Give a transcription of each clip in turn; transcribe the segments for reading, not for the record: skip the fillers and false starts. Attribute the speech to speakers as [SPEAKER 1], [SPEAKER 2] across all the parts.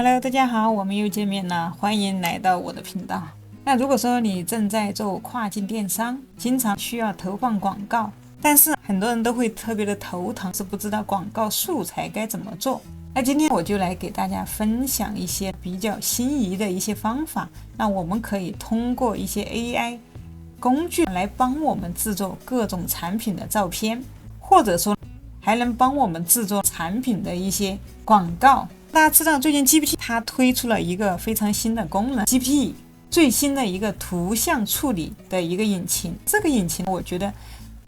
[SPEAKER 1] Hello，大家好，我们又见面了，欢迎来到我的频道。那如果说你正在做跨境电商，经常需要投放广告，但是很多人都会特别的头疼，是不知道广告素材该怎么做。那今天我就来给大家分享一些比较心仪的一些方法，那我们可以通过一些 AI 工具来帮我们制作各种产品的照片，或者说还能帮我们制作产品的一些广告。大家知道最近 GPT 它推出了一个非常新的功能， GPT 最新的一个图像处理的一个引擎。这个引擎我觉得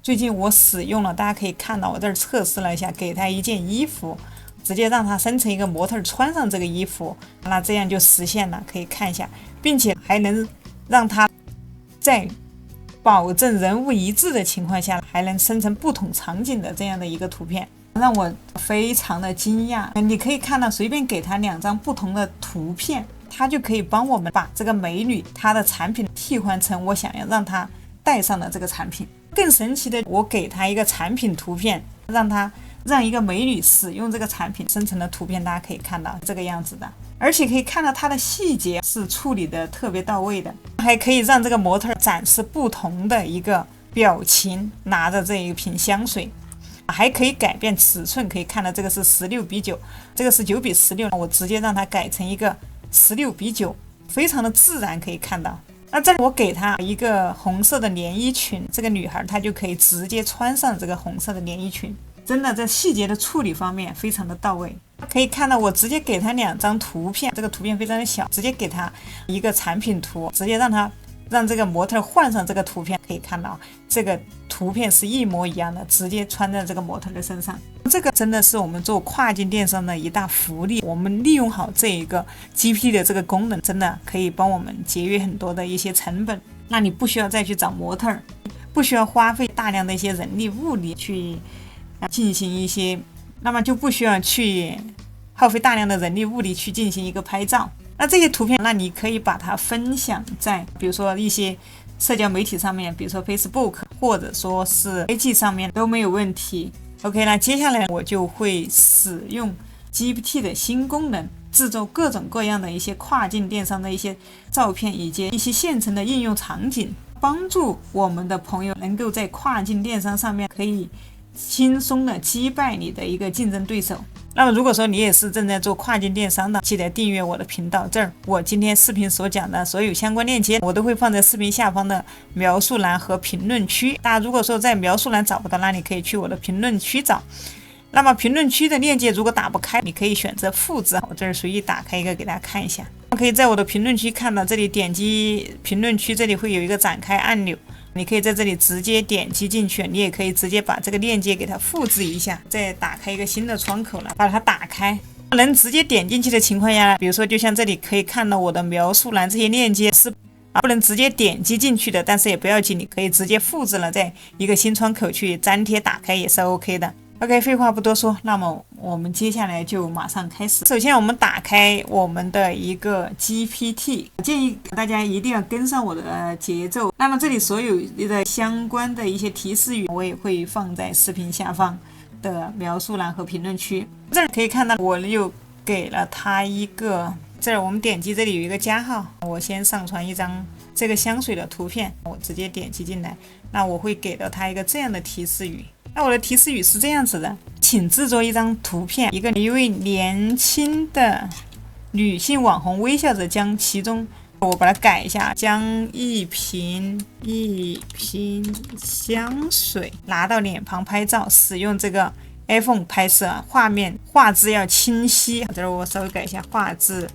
[SPEAKER 1] 最近我使用了，大家可以看到我这儿测试了一下，给它一件衣服，直接让它生成一个模特穿上这个衣服，那这样就实现了，可以看一下，并且还能让它在保证人物一致的情况下，还能生成不同场景的这样的一个图片，让我非常的惊讶。你可以看到随便给它2张不同的图片，它就可以帮我们把这个美女她的产品替换成我想要让她带上的这个产品。更神奇的，我给她一个产品图片，让一个美女使用这个产品生成的图片，大家可以看到这个样子的，而且可以看到它的细节是处理的特别到位的，还可以让这个模特展示不同的一个表情，拿着这一瓶香水，还可以改变尺寸，可以看到这个是16:9，这个是9:16，我直接让它改成一个16:9，非常的自然，可以看到。那这里我给她一个红色的连衣裙，这个女孩她就可以直接穿上这个红色的连衣裙，真的在细节的处理方面非常的到位。可以看到我直接给她2张图片，这个图片非常的小，直接给她一个产品图，直接让这个模特换上这个图片，可以看到这个图片是一模一样的，直接穿在这个模特的身上。这个真的是我们做跨境电商的一大福利，我们利用好这一个 GPT 的这个功能，真的可以帮我们节约很多的一些成本。那你不需要再去找模特，不需要花费大量的一些人力物力去进行一些，那么就不需要去耗费大量的人力物力去进行一个拍照。那这些图片，那你可以把它分享在比如说一些社交媒体上面，比如说 Facebook 或者说是 IG 上面都没有问题。OK， 那接下来我就会使用 GPT 的新功能，制作各种各样的一些跨境电商的一些照片，以及一些现成的应用场景，帮助我们的朋友能够在跨境电商上面可以轻松的击败你的一个竞争对手。那么如果说你也是正在做跨境电商的，记得订阅我的频道，这儿我今天视频所讲的所有相关链接我都会放在视频下方的描述栏和评论区。大家如果说在描述栏找不到，那你可以去我的评论区找。那么评论区的链接如果打不开，你可以选择复制，我这儿随意打开一个给大家看一下。可以在我的评论区看到，这里点击评论区，这里会有一个展开按钮，你可以在这里直接点击进去，你也可以直接把这个链接给它复制一下，再打开一个新的窗口了，把它打开。能直接点进去的情况下，比如说就像这里可以看到我的描述栏，这些链接是不能直接点击进去的，但是也不要紧，你可以直接复制了，在一个新窗口去粘贴打开也是 OK 的。OK， 废话不多说，那么我们接下来就马上开始。首先我们打开我们的一个 GPT， 建议大家一定要跟上我的节奏。那么这里所有的相关的一些提示语我也会放在视频下方的描述栏和评论区。这儿可以看到我又给了他一个，这儿我们点击这里有一个加号，我先上传一张这个香水的图片，我直接点击进来，那我会给到他一个这样的提示语。那我的提示语是这样子的，请制作一张图片，一位年轻的女性网红微笑着将其中，我把它改一下，将一瓶香水拿到脸庞拍照，使用这个 iPhone 拍摄，画质要清晰，这儿我稍微改一下，画质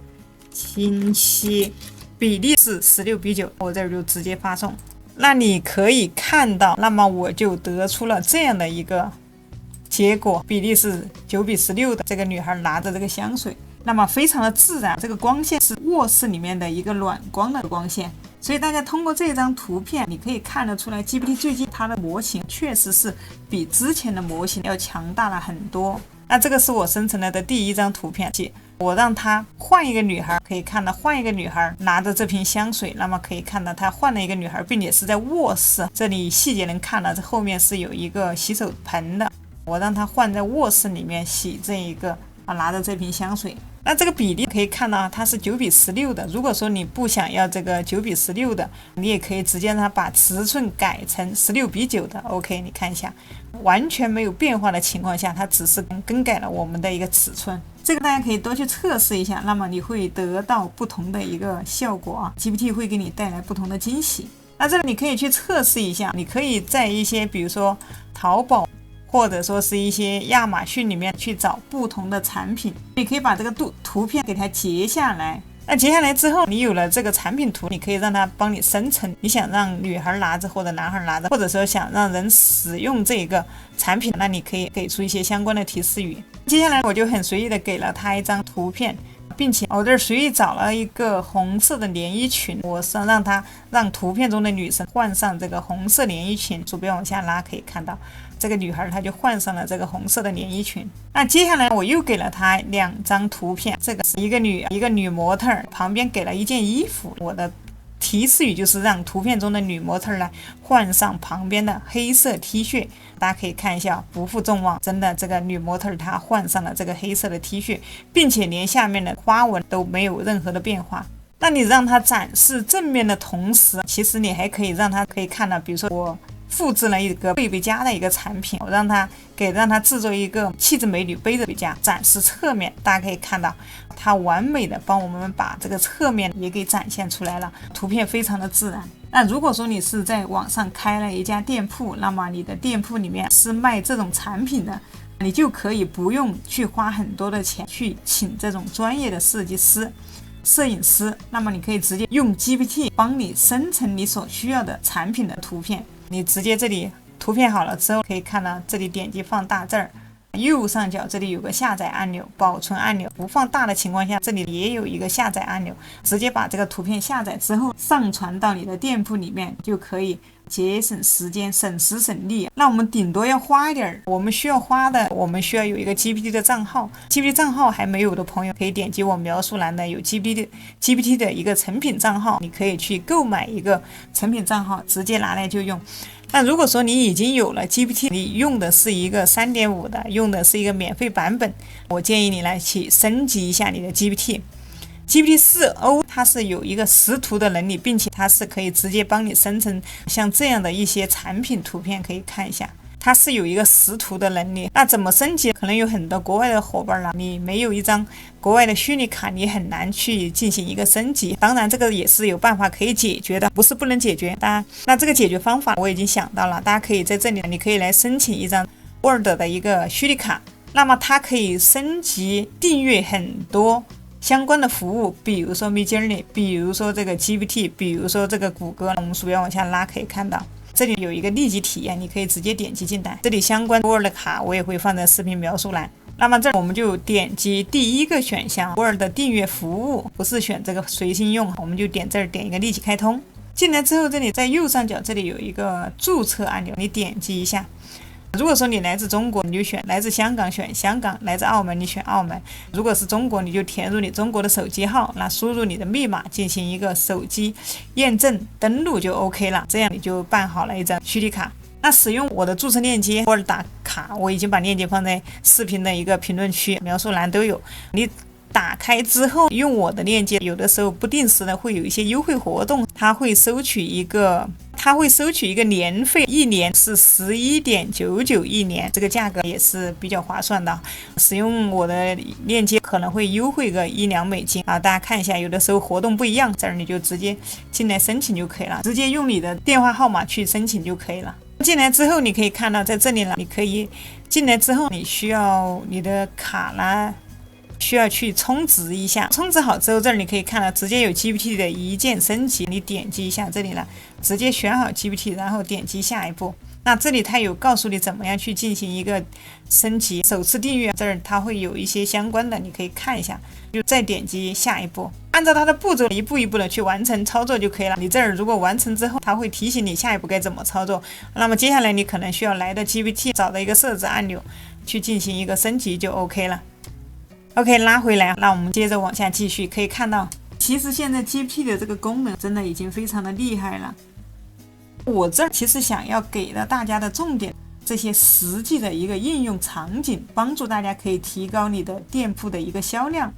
[SPEAKER 1] 清晰，比例是16:9，我这儿就直接发送。那你可以看到，那么我就得出了这样的一个结果，比例是9:16的，这个女孩拿着这个香水，那么非常的自然，这个光线是卧室里面的一个暖光的光线，所以大家通过这张图片你可以看得出来 GPT 最近它的模型确实是比之前的模型要强大了很多。那这个是我生成了的第一张图片，我让他换一个女孩，可以看到换一个女孩拿着这瓶香水，那么可以看到他换了一个女孩，并且是在卧室，这里细节能看到这后面是有一个洗手盆的，我让他换在卧室里面洗这一个拿着这瓶香水。那这个比例可以看到它是9:16的。如果说你不想要这个9:16的，你也可以直接让它把尺寸改成16:9的。OK， 你看一下，完全没有变化的情况下，它只是更改了我们的一个尺寸。这个大家可以多去测试一下，那么你会得到不同的一个效果啊。GPT 会给你带来不同的惊喜。那这个你可以去测试一下，你可以在一些比如说淘宝，或者说是一些亚马逊里面去找不同的产品，你可以把这个图片给它截下来。那截下来之后，你有了这个产品图，你可以让它帮你生成你想让女孩拿着或者男孩拿着，或者说想让人使用这个产品，那你可以给出一些相关的提示语。接下来我就很随意的给了他一张图片，并且我这儿随意找了一个红色的连衣裙，我是让图片中的女生换上这个红色连衣裙。鼠标往下拉，可以看到这个女孩她就换上了这个红色的连衣裙。那接下来我又给了她2张图片，这个是一个女模特，旁边给了一件衣服。我的提示语就是让图片中的女模特来换上旁边的黑色 T 恤。大家可以看一下，不负众望，真的这个女模特她换上了这个黑色的 T 恤，并且连下面的花纹都没有任何的变化。那你让她展示正面的同时，其实你还可以让她可以看到，比如说我复制了一个贝贝家的一个产品，我让她制作一个气质美女背着贝贝家，展示侧面。大家可以看到它完美的帮我们把这个侧面也给展现出来了，图片非常的自然。那如果说你是在网上开了一家店铺，那么你的店铺里面是卖这种产品的，你就可以不用去花很多的钱去请这种专业的设计师、摄影师，那么你可以直接用 GPT 帮你生成你所需要的产品的图片。你直接这里图片好了之后，可以看到这里点击放大，这儿右上角这里有个下载按钮、保存按钮，不放大的情况下，这里也有一个下载按钮，直接把这个图片下载之后上传到你的店铺里面，就可以节省时间，省时省力。那我们顶多要花一点，我们需要有一个 GPT 的账号。 GPT 账号还没有的朋友，可以点击我描述栏的有 GPT 的一个成品账号，你可以去购买一个成品账号，直接拿来就用。那如果说你已经有了 GPT， 你用的是一个 3.5 的，用的是一个免费版本，我建议你来去升级一下你的 GPT。GPT 4O 它是有一个识图的能力，并且它是可以直接帮你生成像这样的一些产品图片，可以看一下，它是有一个识图的能力。那怎么升级？可能有很多国外的伙伴了，你没有一张国外的虚拟卡，你很难去进行一个升级。当然这个也是有办法可以解决的，不是不能解决。当然那这个解决方法我已经想到了，大家可以在这里，你可以来申请一张 Word 的一个虚拟卡，那么它可以升级订阅很多相关的服务，比如说 Midjourney， 比如说这个 GPT， 比如说这个谷歌。我们鼠标往下拉，可以看到这里有一个立即体验，你可以直接点击进来。这里相关 Word 卡我也会放在视频描述栏。那么这我们就点击第一个选项 Word 订阅服务，不是选这个随心用，我们就点这儿，点一个立即开通。进来之后，这里在右上角这里有一个注册按钮，你点击一下。如果说你来自中国，你就选来自香港，选香港；来自澳门，你选澳门。如果是中国，你就填入你中国的手机号，那输入你的密码，进行一个手机验证登录就 OK 了。这样你就办好了一张虚拟卡。那使用我的注册链接或者打卡，我已经把链接放在视频的一个评论区、描述栏都有。你打开之后用我的链接，有的时候不定时的会有一些优惠活动，它会收取一个年费，一年是11.99一年，这个价格也是比较划算的。使用我的链接可能会优惠个1-2美金啊，大家看一下，有的时候活动不一样，这儿你就直接进来申请就可以了，直接用你的电话号码去申请就可以了。进来之后你可以看到在这里了，你可以进来之后你需要你的卡啦，需要去充值一下，充值好之后，这儿你可以看到直接有 GPT 的一键升级，你点击一下这里了，直接选好 GPT， 然后点击下一步。那这里它有告诉你怎么样去进行一个升级，首次订阅这儿它会有一些相关的，你可以看一下，就再点击下一步，按照它的步骤一步一步的去完成操作就可以了。你这儿如果完成之后，它会提醒你下一步该怎么操作。那么接下来你可能需要来的 GPT 找到一个设置按钮去进行一个升级就 OK 了。OK， 拉回来，那我们接着往下继续。可以看到，其实现在 GPT 的这个功能真的已经非常的厉害了。我这其实想要给到大家的重点，这些实际的一个应用场景，帮助大家可以提高你的店铺的一个销量。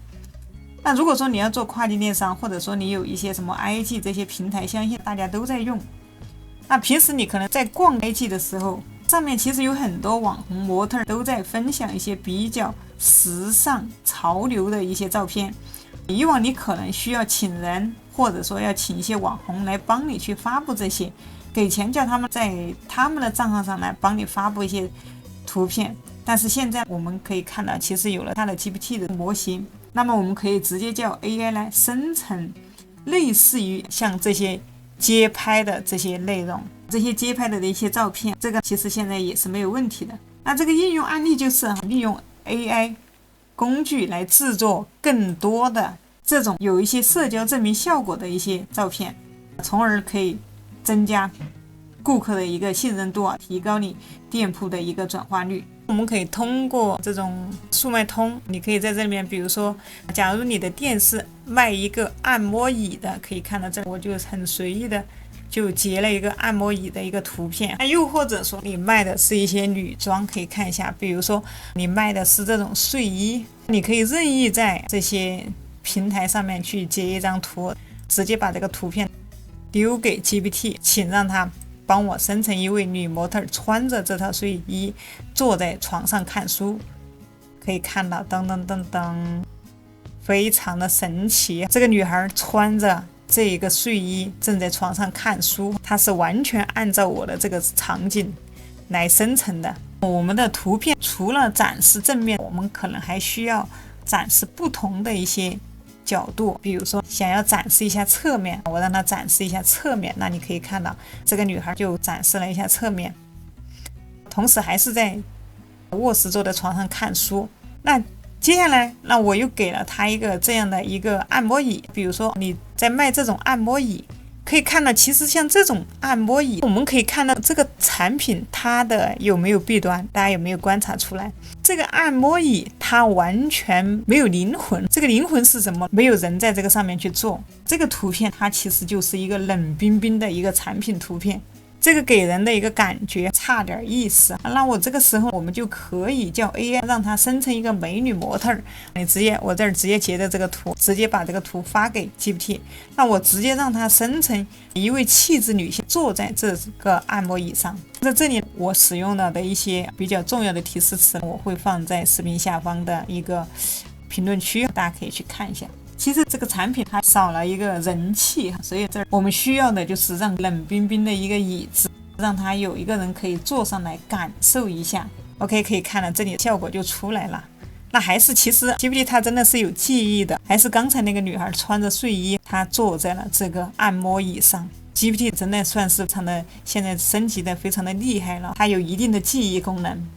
[SPEAKER 1] 那如果说你要做跨境电商，或者说你有一些什么 IG 这些平台，相信大家都在用。那平时你可能在逛 IG 的时候，上面其实有很多网红模特都在分享一些比较时尚潮流的一些照片。以往你可能需要请人，或者说要请一些网红来帮你去发布这些，给钱叫他们在他们的账号上来帮你发布一些图片。但是现在我们可以看到，其实有了它的 GPT 的模型，那么我们可以直接叫 AI 来生成类似于像这些街拍的这些内容，这些街拍的一些照片，这个其实现在也是没有问题的。那这个应用案例就是利用 AI 工具来制作更多的这种有一些社交证明效果的一些照片，从而可以增加顾客的一个信任度，提高你店铺的一个转化率。我们可以通过这种速卖通，你可以在这里面，比如说假如你的店是卖一个按摩椅的，可以看到这我就很随意的就截了一个按摩椅的一个图片。那又或者说你卖的是一些女装，可以看一下，比如说你卖的是这种睡衣，你可以任意在这些平台上面去截一张图，直接把这个图片丢给 GPT， 请让它帮我生成一位女模特穿着这套睡衣坐在床上看书。可以看到噔噔噔噔，非常的神奇，这个女孩穿着这一个睡衣正在床上看书，它是完全按照我的这个场景来生成的。我们的图片除了展示正面，我们可能还需要展示不同的一些角度，比如说想要展示一下侧面，我让它展示一下侧面，那你可以看到这个女孩就展示了一下侧面，同时还是在卧室坐在床上看书。那接下来，那我又给了她一个这样的一个按摩椅，比如说你在卖这种按摩椅，可以看到其实像这种按摩椅，我们可以看到这个产品它的有没有弊端，大家有没有观察出来？这个按摩椅它完全没有灵魂，这个灵魂是什么？没有人在这个上面去做。这个图片它其实就是一个冷冰冰的一个产品图片，这个给人的一个感觉差点意思。那我这个时候我们就可以叫 AI 让它生成一个美女模特，你我这儿直接截的这个图，直接把这个图发给 GPT， 那我直接让它生成一位气质女性坐在这个按摩椅上。在这里我使用了的一些比较重要的提示词，我会放在视频下方的一个评论区，大家可以去看一下。其实这个产品它少了一个人气，所以这我们需要的就是让冷冰冰的一个椅子，让它有一个人可以坐上来感受一下。 OK， 可以看到这里效果就出来了。那还是其实 GPT 它真的是有记忆的，还是刚才那个女孩穿着睡衣，她坐在了这个按摩椅上。 GPT 真的算是现在升级的非常的厉害了，它有一定的记忆功能。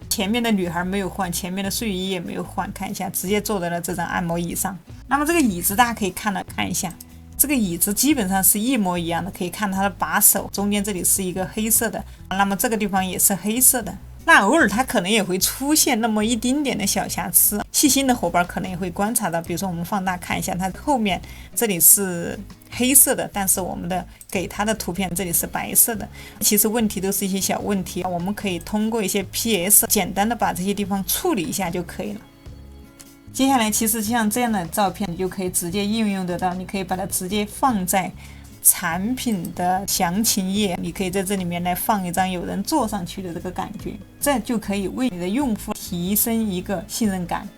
[SPEAKER 1] 前面的女孩没有换，前面的睡衣也没有换，看一下直接坐在了这张按摩椅上。那么这个椅子大家可以看一下，这个椅子基本上是一模一样的，可以看它的把手中间这里是一个黑色的，那么这个地方也是黑色的。那偶尔它可能也会出现那么一丁点的小瑕疵，细心的伙伴可能也会观察到，比如说我们放大看一下，它后面这里是黑色的，但是我们的给它的图片这里是白色的，其实问题都是一些小问题，我们可以通过一些 PS 简单的把这些地方处理一下就可以了。接下来其实像这样的照片你就可以直接应用得到，你可以把它直接放在产品的详情页，你可以在这里面来放一张有人坐上去的这个感觉，这就可以为你的用户提升一个信任感。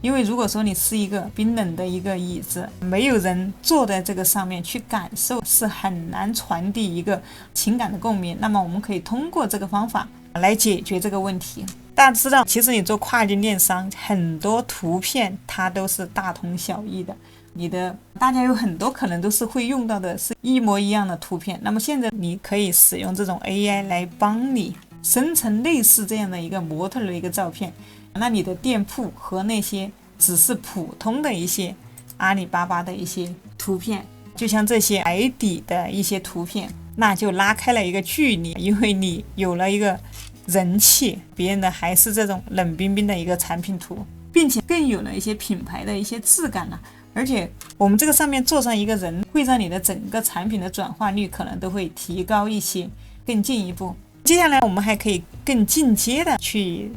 [SPEAKER 1] 因为如果说你是一个冰冷的一个椅子，没有人坐在这个上面去感受，是很难传递一个情感的共鸣。那么我们可以通过这个方法来解决这个问题。大家知道，其实你做跨境电商，很多图片它都是大同小异的，大家有很多可能都是会用到的是一模一样的图片。那么现在你可以使用这种 AI 来帮你生成类似这样的一个模特的一个照片，那你的店铺和那些只是普通的一些阿里巴巴的一些图片，就像这些矮底的一些图片，那就拉开了一个距离，因为你有了一个人气，别人的还是这种冷冰冰的一个产品图，并且更有了一些品牌的一些质感了。而且我们这个上面做上一个人，会让你的整个产品的转化率可能都会提高一些，更进一步。接下来我们还可以更进阶的去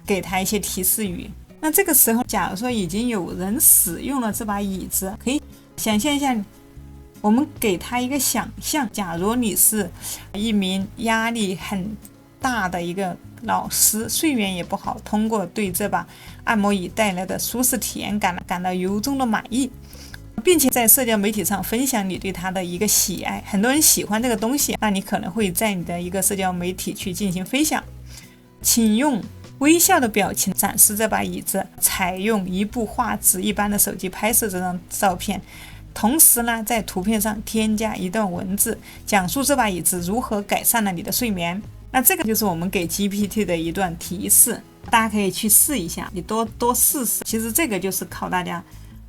[SPEAKER 1] 给他一些提示语，那这个时候，假如说已经有人使用了这把椅子，可以想象一下，我们给他一个想象，假如你是一名压力很大的一个老师，睡眠也不好，通过对这把按摩椅带来的舒适体验感到由衷的满意，并且在社交媒体上分享你对它的一个喜爱，很多人喜欢这个东西，那你可能会在你的一个社交媒体去进行分享。请用微笑的表情展示这把椅子，采用一部画质一般的手机拍摄这张照片，同时呢，在图片上添加一段文字，讲述这把椅子如何改善了你的睡眠。那这个就是我们给 GPT 的一段提示，大家可以去试一下，你多试试。其实这个就是靠大家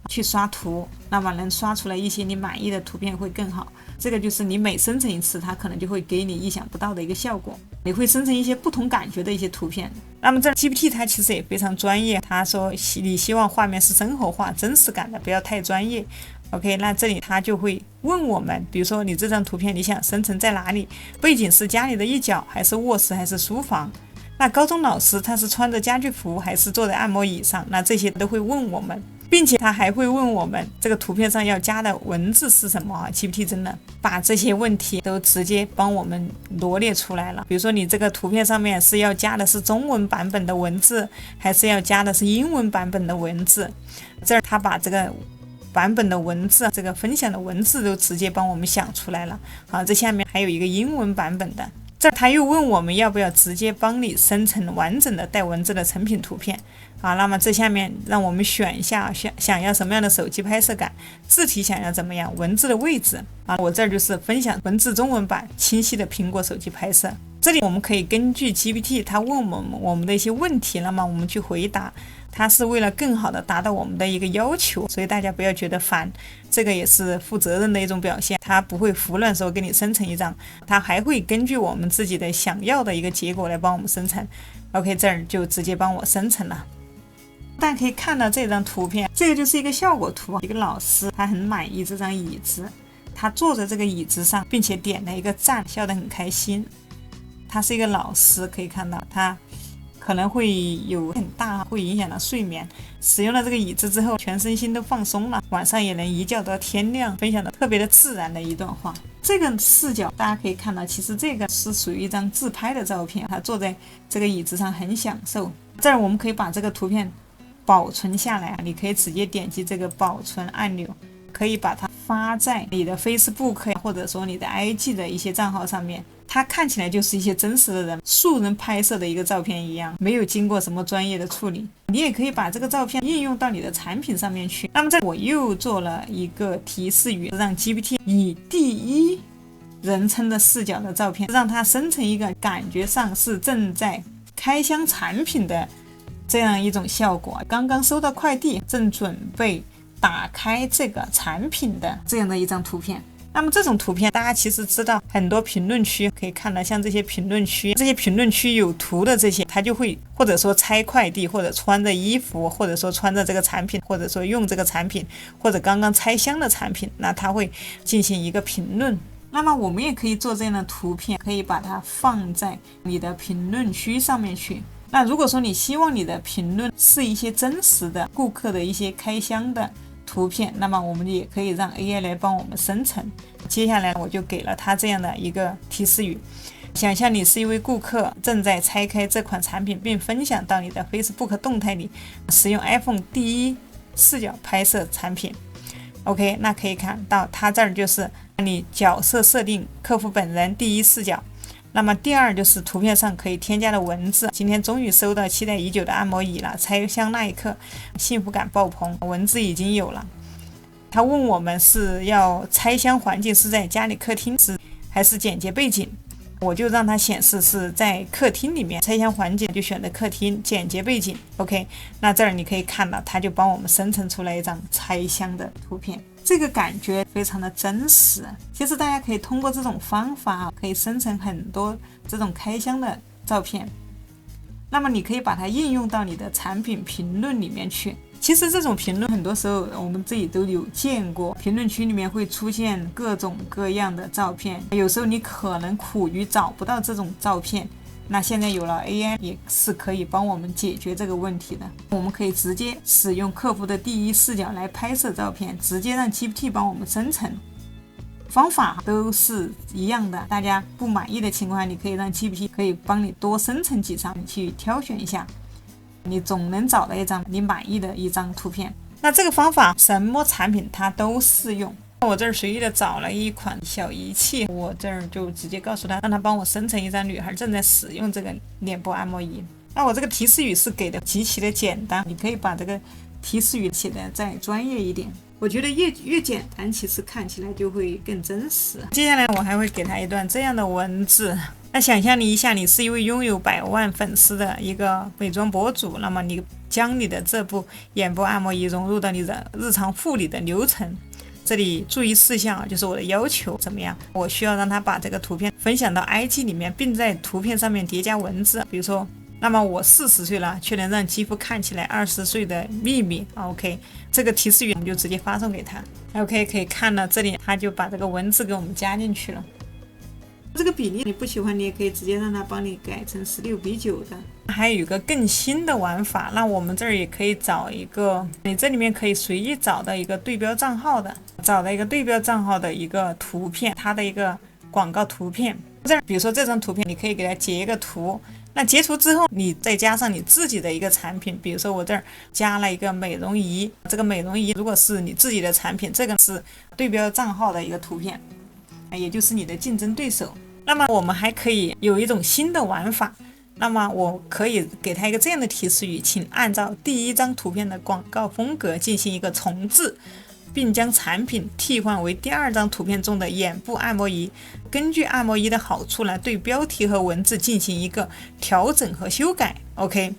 [SPEAKER 1] 去刷图，那么能刷出来一些你满意的图片会更好。这个就是你每生成一次，它可能就会给你意想不到的一个效果，你会生成一些不同感觉的一些图片。那么这 GPT 它其实也非常专业，它说你希望画面是生活化、真实感的，不要太专业。OK， 那这里他就会问我们，比如说你这张图片你想生成在哪里，背景是家里的一角，还是卧室，还是书房？那高中老师他是穿着家居服，还是坐在按摩椅上？那这些都会问我们，并且他还会问我们这个图片上要加的文字是什么啊 ？GPT 真的把这些问题都直接帮我们罗列出来了。比如说你这个图片上面是要加的是中文版本的文字，还是要加的是英文版本的文字？这儿他把这个版本的文字，这个分享的文字都直接帮我们想出来了。好，这下面还有一个英文版本的，这他又问我们要不要直接帮你生成完整的带文字的成品图片。好，那么这下面让我们选一下，想要什么样的手机拍摄感，字体想要怎么样，文字的位置啊，我这儿就是分享文字中文版清晰的苹果手机拍摄。这里我们可以根据 GPT 他问我们的一些问题，那么我们去回答，它是为了更好的达到我们的一个要求，所以大家不要觉得烦，这个也是负责任的一种表现，它不会胡乱说给你生成一张，它还会根据我们自己的想要的一个结果来帮我们生成。 OK， 这儿就直接帮我生成了。大家可以看到这张图片，这个就是一个效果图，一个老师他很满意这张椅子，他坐在这个椅子上，并且点了一个赞，笑得很开心。他是一个老师，可以看到他可能会有很大会影响到睡眠，使用了这个椅子之后全身心都放松了，晚上也能一觉到天亮，分享的特别的自然的一段话。这个视角大家可以看到，其实这个是属于一张自拍的照片，他坐在这个椅子上很享受。这儿我们可以把这个图片保存下来，你可以直接点击这个保存按钮，可以把它发在你的 Facebook 或者说你的 IG 的一些账号上面，它看起来就是一些真实的人素人拍摄的一个照片一样，没有经过什么专业的处理。你也可以把这个照片应用到你的产品上面去。那么这我又做了一个提示语，让 GPT 以第一人称的视角的照片，让它生成一个感觉上是正在开箱产品的这样一种效果，刚刚收到快递，正准备打开这个产品的这样的一张图片。那么这种图片大家其实知道，很多评论区可以看到，像这些评论区有图的这些，他就会或者说拆快递，或者穿着衣服，或者说穿着这个产品，或者说用这个产品，或者刚刚拆箱的产品，那他会进行一个评论。那么我们也可以做这样的图片，可以把它放在你的评论区上面去。那如果说你希望你的评论是一些真实的顾客的一些开箱的图片，那么我们也可以让 AI 来帮我们生成。接下来我就给了他这样的一个提示语，想象你是一位顾客，正在拆开这款产品并分享到你的 Facebook 动态里，使用 iPhone 第一视角拍摄产品。 OK， 那可以看到他这儿就是你角色设定客户本人第一视角。那么第二就是图片上可以添加的文字，今天终于收到期待已久的按摩椅了，拆箱那一刻幸福感爆棚，文字已经有了。他问我们是要拆箱环境是在家里客厅还是简洁背景，我就让它显示是在客厅里面，拆箱环境就选择客厅，简洁背景。 OK， 那这儿你可以看到它就帮我们生成出来一张拆箱的图片，这个感觉非常的真实。其实大家可以通过这种方法可以生成很多这种开箱的照片，那么你可以把它应用到你的产品评论里面去。其实这种评论很多时候我们自己都有见过，评论区里面会出现各种各样的照片，有时候你可能苦于找不到这种照片，那现在有了 AI 也是可以帮我们解决这个问题的。我们可以直接使用客户的第一视角来拍摄照片，直接让 GPT 帮我们生成。方法都是一样的，大家不满意的情况下，你可以让 GPT 可以帮你多生成几张，你去挑选一下，你总能找到一张你满意的一张图片。那这个方法什么产品它都适用。我这儿随意的找了一款小仪器，我这儿就直接告诉他，让他帮我生成一张女孩正在使用这个脸部按摩仪。那我这个提示语是给的极其的简单，你可以把这个提示语写的再专业一点。我觉得越简单，其实看起来就会更真实。接下来我还会给他一段这样的文字。那想象你一下，你是一位拥有100万粉丝的一个美妆博主，那么你将你的这部眼部按摩仪融入到你的日常护理的流程。这里注意事项就是我的要求怎么样？我需要让他把这个图片分享到 IG 里面，并在图片上面叠加文字，比如说，那么我40岁了，却能让肌肤看起来20岁的秘密。OK， 这个提示语我们就直接发送给他。OK， 可以看到这里，他就把这个文字给我们加进去了。这个比例你不喜欢，你也可以直接让他帮你改成16:9的。还有一个更新的玩法，那我们这儿也可以找一个，你这里面可以随意找到一个对标账号的，找到一个对标账号的一个图片，它的一个广告图片。这儿比如说这张图片，你可以给它截一个图。那截图之后，你再加上你自己的一个产品，比如说我这儿加了一个美容仪，这个美容仪如果是你自己的产品，这个是对标账号的一个图片，也就是你的竞争对手。那么我们还可以有一种新的玩法，那么我可以给他一个这样的提示语，请按照第一张图片的广告风格进行一个重置，并将产品替换为第2张图片中的眼部按摩仪，根据按摩仪的好处来对标题和文字进行一个调整和修改。 OK，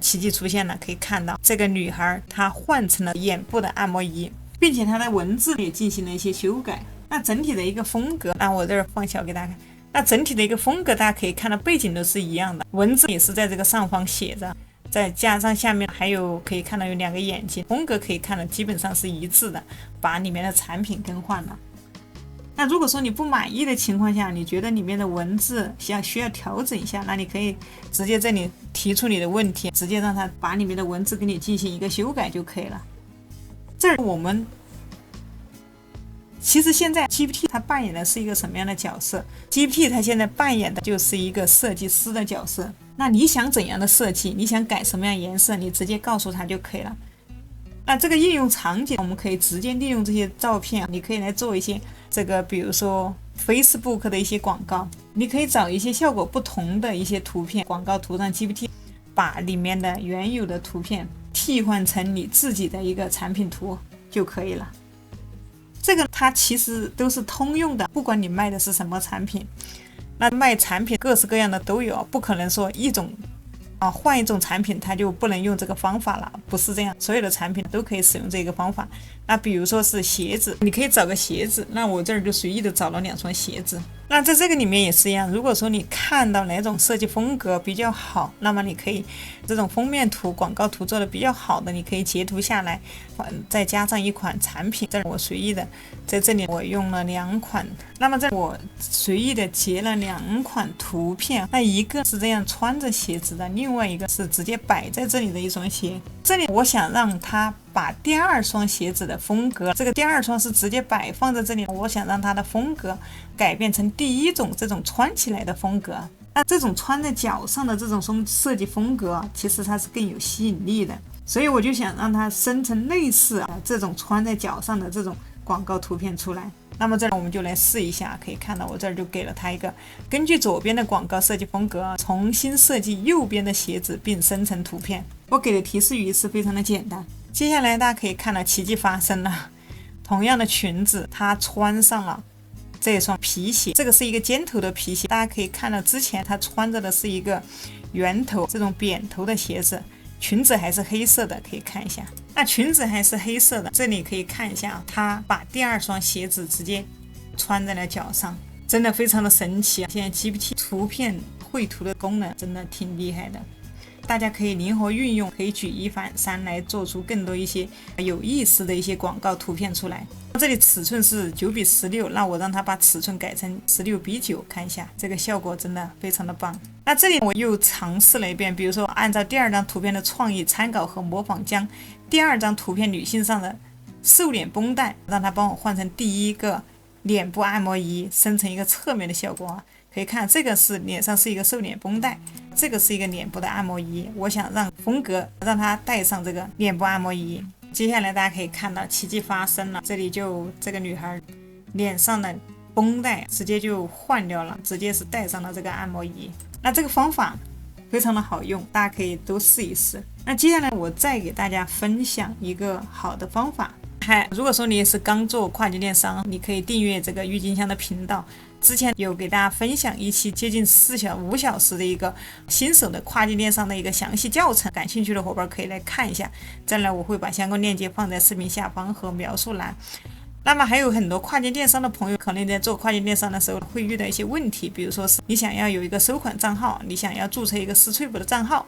[SPEAKER 1] 奇迹出现了，可以看到这个女孩她换成了眼部的按摩仪，并且她的文字也进行了一些修改。那整体的一个风格，那我这儿放小给大家看，那整体的一个风格大家可以看到背景都是一样的，文字也是在这个上方写着，再加上下面还有可以看到有2个眼睛，风格可以看到基本上是一致的，把里面的产品更换了。那如果说你不满意的情况下，你觉得里面的文字需要调整一下，那你可以直接这里提出你的问题，直接让他把里面的文字给你进行一个修改就可以了。这儿我们其实现在 GPT 它扮演的是一个什么样的角色？ GPT 它现在扮演的就是一个设计师的角色。那你想怎样的设计，你想改什么样颜色，你直接告诉他就可以了。那这个应用场景，我们可以直接利用这些照片，你可以来做一些这个，比如说 Facebook 的一些广告，你可以找一些效果不同的一些图片，广告图，让 GPT 把里面的原有的图片替换成你自己的一个产品图就可以了。这个它其实都是通用的，不管你卖的是什么产品，那卖产品各式各样的都有，不可能说一种换一种产品它就不能用这个方法了，不是这样，所有的产品都可以使用这个方法。那比如说是鞋子，你可以找个鞋子，那我这儿就随意的找了2双鞋子。那在这个里面也是一样，如果说你看到哪种设计风格比较好，那么你可以这种封面图、广告图做的比较好的，你可以截图下来，再加上一款产品。这儿我随意的在这里我用了2款，那么这我随意的截了2款图片，那一个是这样穿着鞋子的，另外一个是直接摆在这里的一双鞋。这里我想让它把第2双鞋子的风格，这个第2双是直接摆放在这里，我想让它的风格改变成第1种这种穿起来的风格。那这种穿在脚上的这种设计风格，其实它是更有吸引力的，所以我就想让它生成类似这种穿在脚上的这种广告图片出来。那么这我们就来试一下，可以看到我这儿就给了它一个根据左边的广告设计风格重新设计右边的鞋子并生成图片。我给的提示语是非常的简单。接下来大家可以看到奇迹发生了，同样的裙子它穿上了这双皮鞋，这个是一个尖头的皮鞋，大家可以看到之前它穿着的是一个圆头这种扁头的鞋子，裙子还是黑色的，可以看一下，那裙子还是黑色的，这里可以看一下，它把第2双鞋子直接穿在了脚上，真的非常的神奇。现在 GPT 图片绘图的功能真的挺厉害的，大家可以灵活运用，可以举一反三来做出更多一些有意思的一些广告图片出来。这里尺寸是9:16，那我让它把尺寸改成16:9，看一下这个效果真的非常的棒。那这里我又尝试了一遍，比如说按照第2张图片的创意参考和模仿，将第2张图片女性上的瘦脸绷带，让它帮我换成第1个脸部按摩仪，生成一个侧面的效果啊。可以看这个是脸上是一个瘦脸绷带，这个是一个脸部的按摩仪。我想让风格让它带上这个脸部按摩仪。接下来大家可以看到奇迹发生了，这里就这个女孩脸上的绷带直接就换掉了，直接是带上了这个按摩仪。那这个方法非常的好用，大家可以都试一试。那接下来我再给大家分享一个好的方法。如果说你也是刚做跨境电商，你可以订阅这个郁金香的频道。之前有给大家分享一期接近5小时的一个新手的跨境电商的一个详细教程，感兴趣的伙伴可以来看一下。再来我会把相关链接放在视频下方和描述栏。那么还有很多跨境电商的朋友，可能在做跨境电商的时候会遇到一些问题，比如说是你想要有一个收款账号，你想要注册一个私粹补的账号，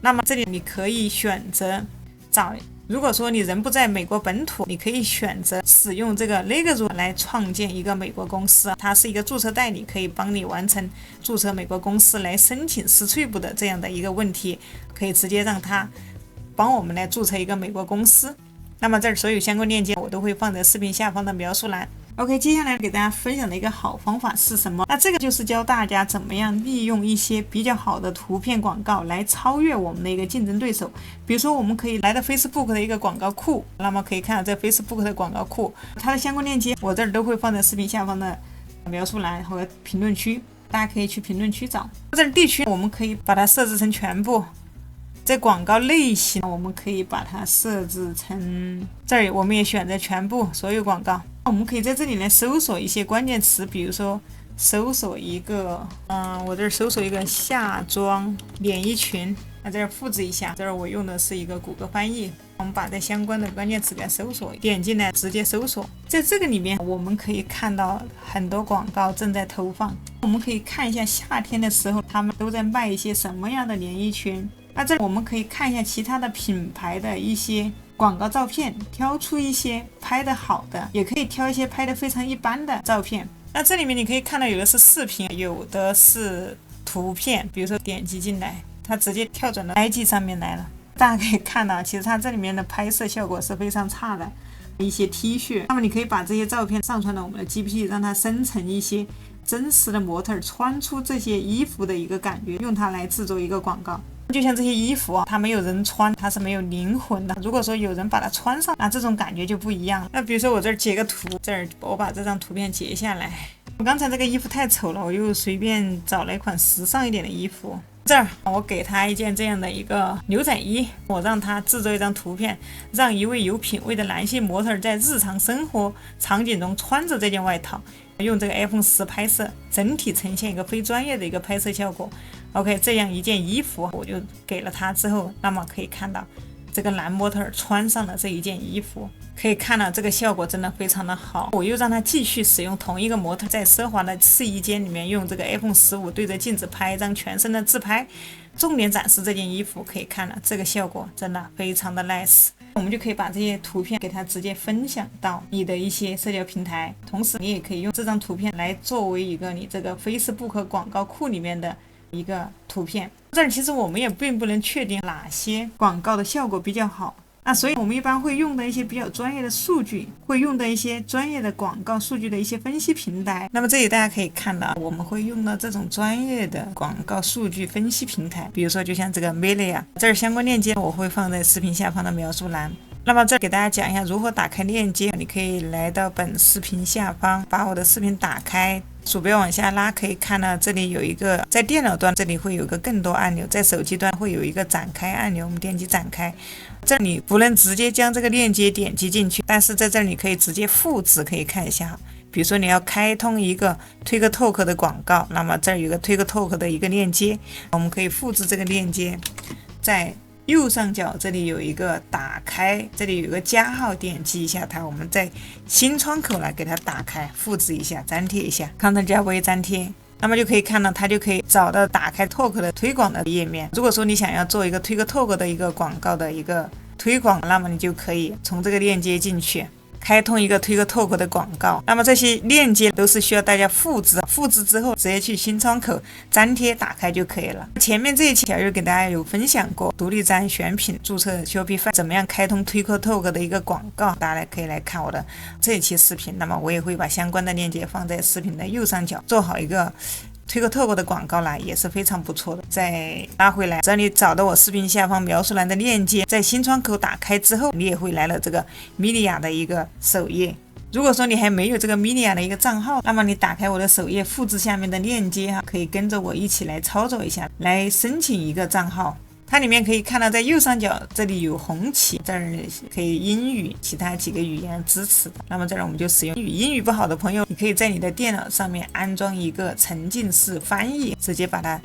[SPEAKER 1] 那么这里你可以选择如果说你人不在美国本土，你可以选择使用这个 Legazoo 来创建一个美国公司，它是一个注册代理，可以帮你完成注册美国公司来申请私粹补的这样的一个问题，可以直接让它帮我们来注册一个美国公司。那么这儿所有相关链接我都会放在视频下方的描述栏。OK， 接下来给大家分享的一个好方法是什么？那这个就是教大家怎么样利用一些比较好的图片广告来超越我们的一个竞争对手。比如说我们可以来到 Facebook 的一个广告库，那么可以看到这 Facebook 的广告库，它的相关链接我这儿都会放在视频下方的描述栏和评论区，大家可以去评论区找。这儿地区我们可以把它设置成全部。这广告类型我们可以把它设置成这儿，我们也选择全部所有广告。我们可以在这里来搜索一些关键词，比如说搜索一个我这儿搜索一个夏装连衣裙，那这儿复制一下，这儿我用的是一个谷歌翻译，我们把这相关的关键词给搜索，点进来直接搜索。在这个里面我们可以看到很多广告正在投放，我们可以看一下夏天的时候他们都在卖一些什么样的连衣裙。那这我们可以看一下其他的品牌的一些广告照片，挑出一些拍的好的，也可以挑一些拍的非常一般的照片。那这里面你可以看到有的是视频，有的是图片，比如说点击进来它直接跳转到 IG 上面来了。大家可以看到其实它这里面的拍摄效果是非常差的，一些 T 恤，那么你可以把这些照片上传到我们的 GPT， 让它生成一些真实的模特穿出这些衣服的一个感觉，用它来制作一个广告。就像这些衣服啊，它没有人穿，它是没有灵魂的。如果说有人把它穿上，那这种感觉就不一样。那比如说我这儿截个图，这儿我把这张图片截下来。我刚才这个衣服太丑了，我又随便找了一款时尚一点的衣服。这儿我给他一件这样的一个牛仔衣，我让他制作一张图片，让一位有品位的男性模特在日常生活场景中穿着这件外套，用这个 iPhone 10拍摄，整体呈现一个非专业的一个拍摄效果。OK， 这样一件衣服我就给了他之后，那么可以看到这个男模特穿上了这一件衣服，可以看到这个效果真的非常的好。我又让他继续使用同一个模特，在奢华的试衣间里面用这个 iPhone 15对着镜子拍一张全身的自拍，重点展示这件衣服。可以看到这个效果真的非常的 nice。我们就可以把这些图片给它直接分享到你的一些社交平台，同时你也可以用这张图片来作为一个你这个 Facebook 广告库里面的一个图片。这儿其实我们也并不能确定哪些广告的效果比较好，那所以我们一般会用到一些比较专业的数据，会用到一些专业的广告数据的一些分析平台。那么这里大家可以看到，我们会用到这种专业的广告数据分析平台，比如说就像这个 Melia， 这儿相关链接我会放在视频下方的描述栏。那么这给大家讲一下如何打开链接，你可以来到本视频下方，把我的视频打开，鼠标往下拉，可以看到这里有一个，在电脑端这里会有个更多按钮，在手机端会有一个展开按钮，我们点击展开。这里不能直接将这个链接点击进去，但是在这里可以直接复制，可以看一下。比如说你要开通一个推个 Talk 的广告，那么这儿有个推个 Talk 的一个链接，我们可以复制这个链接，在右上角这里有一个打开，这里有个加号，点击一下它，我们在新窗口来给它打开，复制一下，粘贴一下 Ctrl 加 V 粘贴，那么就可以看到它就可以找到打开 Talk 的推广的页面。如果说你想要做一个推个 Talk 的一个广告的一个推广，那么你就可以从这个链接进去，开通一个TikTok 的广告。那么这些链接都是需要大家复制，复制之后直接去新窗口粘贴打开就可以了。前面这一期小玉给大家有分享过独立站选品注册 Shopify 怎么样开通 TikTok 的一个广告，大家可以来看我的这一期视频。那么我也会把相关的链接放在视频的右上角，做好一个TikTok 的广告啦，也是非常不错的。再拉回来，只要你找到我视频下方描述栏的链接，在新窗口打开之后，你也会来了这个米莉亚的一个首页。如果说你还没有这个米莉亚的一个账号，那么你打开我的首页，复制下面的链接可以跟着我一起来操作一下，来申请一个账号。它里面可以看到，在右上角这里有红旗，这儿可以英语，其他几个语言支持的。那么这儿我们就使用英语不好的朋友，你可以在你的电脑上面安装一个沉浸式翻译，直接把它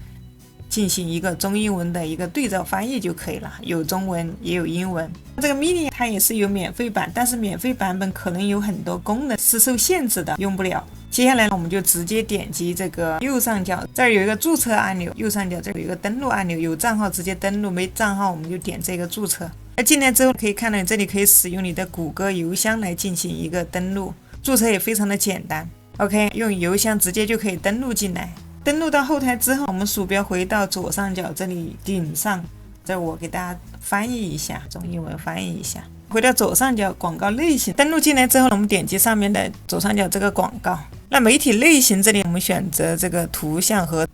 [SPEAKER 1] 进行一个中英文的一个对照翻译就可以了，有中文也有英文。这个 mini 它也是有免费版，但是免费版本可能有很多功能是受限制的，用不了。接下来我们就直接点击这个右上角，这儿有一个注册按钮，右上角这儿有一个登录按钮，有账号直接登录，没账号我们就点这个注册。那进来之后可以看到，你这里可以使用你的谷歌邮箱来进行一个登录，注册也非常的简单。OK， 用邮箱直接就可以登录进来。登录到后台之后，我们鼠标回到左上角这里顶上，这我给大家翻译一下，中英文翻译一下。回到左上角广告类型，登录进来之后，我们点击上面的左上角这个广告。那媒体类型这里我们选择这个图像和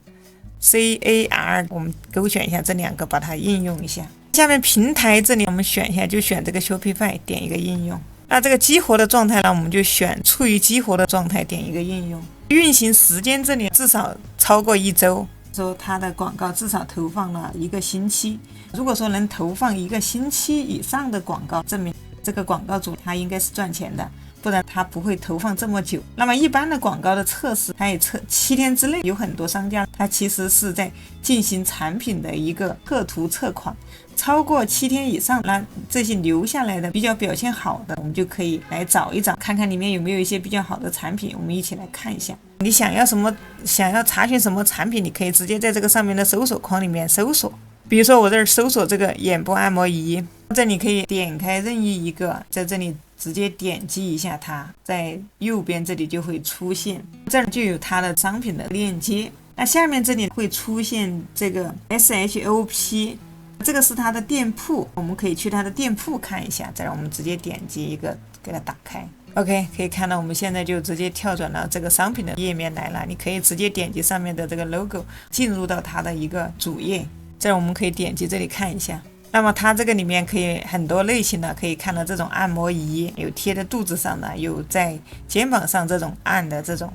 [SPEAKER 1] CAR， 我们勾选一下这两个，把它应用一下。下面平台这里我们选一下，就选这个 Shopify， 点一个应用。那这个激活的状态呢，我们就选处于激活的状态，点一个应用。运行时间这里至少超过1周，说它的广告至少投放了1个星期。如果说能投放1个星期以上的广告，证明这个广告主他应该是赚钱的，不然他不会投放这么久。那么一般的广告的测试，它也测7天之内，有很多商家他其实是在进行产品的一个测图测款。超过7天以上，那这些留下来的比较表现好的，我们就可以来找一找，看看里面有没有一些比较好的产品，我们一起来看一下。你想要什么，想要查询什么产品，你可以直接在这个上面的搜索框里面搜索。比如说我这儿搜索这个眼部按摩仪，这里可以点开任意一个，在这里直接点击一下它，在右边这里就会出现，这儿就有它的商品的链接。那下面这里会出现这个 SHOP，这个是它的店铺，我们可以去它的店铺看一下。再让我们直接点击一个，给它打开。OK， 可以看到我们现在就直接跳转到这个商品的页面来了。你可以直接点击上面的这个 logo， 进入到它的一个主页。这我们可以点击这里看一下。那么它这个里面可以很多类型的，可以看到这种按摩仪，有贴在肚子上的，有在肩膀上这种按的这种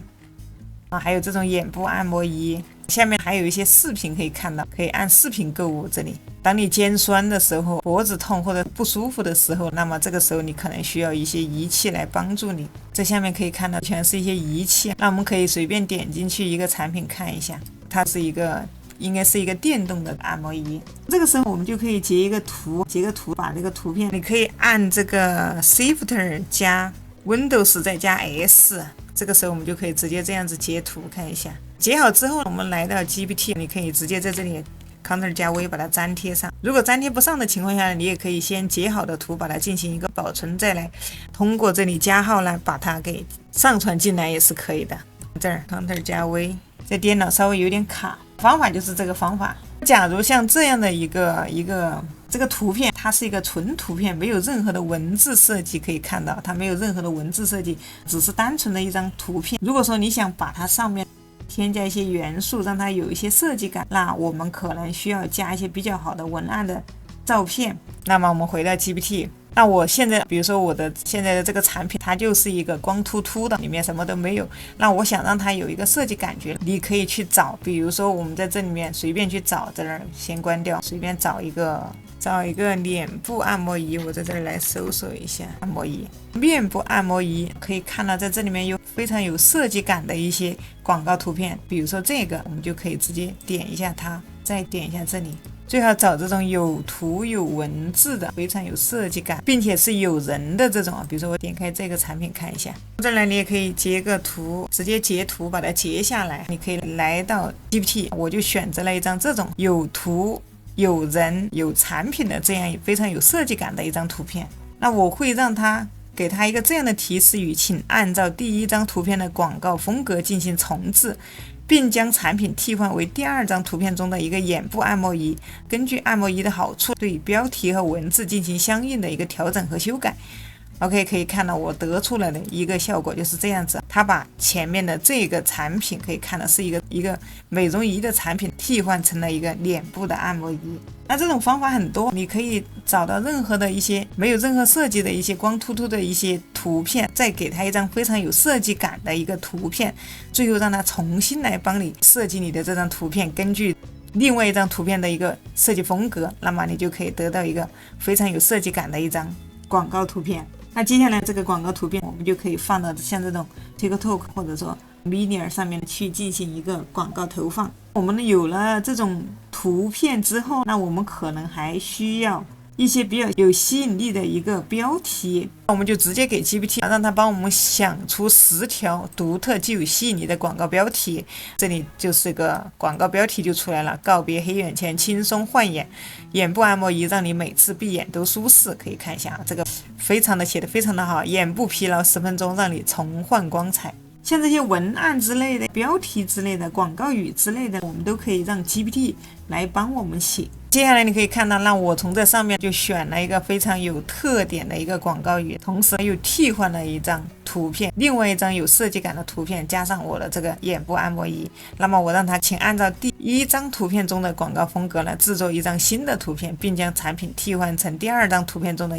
[SPEAKER 1] 还有这种眼部按摩仪。下面还有一些视频可以看到，可以按视频购物。这里当你肩酸的时候，脖子痛或者不舒服的时候，那么这个时候你可能需要一些仪器来帮助你。这下面可以看到全是一些仪器，那我们可以随便点进去一个产品看一下，它是一个应该是一个电动的按摩仪。这个时候我们就可以截一个图，把这个图片你可以按这个 Shift 加 Windows 再加 S， 这个时候我们就可以直接这样子截图看一下。截好之后，我们来到 GPT， 你可以直接在这里 Ctrl 加 V 把它粘贴上。如果粘贴不上的情况下，你也可以先截好的图把它进行一个保存，再来通过这里加号来把它给上传进来也是可以的。这儿 Ctrl 加 V， 这电脑稍微有点卡，方法就是这个方法。假如像这样的一个这个图片，它是一个纯图片，没有任何的文字设计，可以看到它没有任何的文字设计，只是单纯的一张图片。如果说你想把它上面添加一些元素，让它有一些设计感，那我们可能需要加一些比较好的文案的照片。那么我们回到 GPT， 那我现在比如说我的现在的这个产品，它就是一个光秃秃的，里面什么都没有。那我想让它有一个设计感觉，你可以去找，比如说我们在这里面随便去找，在这儿先关掉，随便找一个脸部按摩仪，我在这里来搜索一下按摩仪，面部按摩仪，可以看到在这里面有非常有设计感的一些广告图片。比如说这个，我们就可以直接点一下它，再点一下这里。最好找这种有图有文字的，非常有设计感，并且是有人的这种。比如说我点开这个产品看一下，这里你也可以截个图，直接截图把它截下来。你可以来到 GPT， 我就选择了一张这种有图有人有产品的这样非常有设计感的一张图片。那我会让它给它一个这样的提示语，请按照第一张图片的广告风格进行重置，并将产品替换为第二张图片中的一个眼部按摩仪。根据按摩仪的好处，对标题和文字进行相应的一个调整和修改。OK， 可以看到我得出来的一个效果就是这样子，它把前面的这个产品可以看到是一个美容仪的产品替换成了一个脸部的按摩仪。那这种方法很多，你可以找到任何的一些没有任何设计的一些光秃秃的一些图片，再给它一张非常有设计感的一个图片，最后让它重新来帮你设计你的这张图片，根据另外一张图片的一个设计风格，那么你就可以得到一个非常有设计感的一张广告图片。那接下来这个广告图片我们就可以放到像这种 TikTok 或者说 Minion 上面去进行一个广告投放。我们有了这种图片之后，那我们可能还需要一些比较有吸引力的一个标题，我们就直接给 GPT 让它帮我们想出10条独特既有吸引力的广告标题。这里就是个广告标题就出来了：告别黑眼圈，轻松换眼，眼部按摩仪让你每次闭眼都舒适。可以看一下这个写的非常的好，眼部疲劳10分钟让你重焕光彩。像这些文案之类的、标题之类的、广告语之类的，我们都可以让 GPT 来帮我们写。接下来你可以看到，让我从这上面就选了一个非常有特点的一个广告语，同时又替换了一张图片，另外一张有设计感的图片，加上我的这个眼部按摩仪。那么我让它请按照第一张图片中的广告风格来制作一张新的图片，并将产品替换成第二张图片中的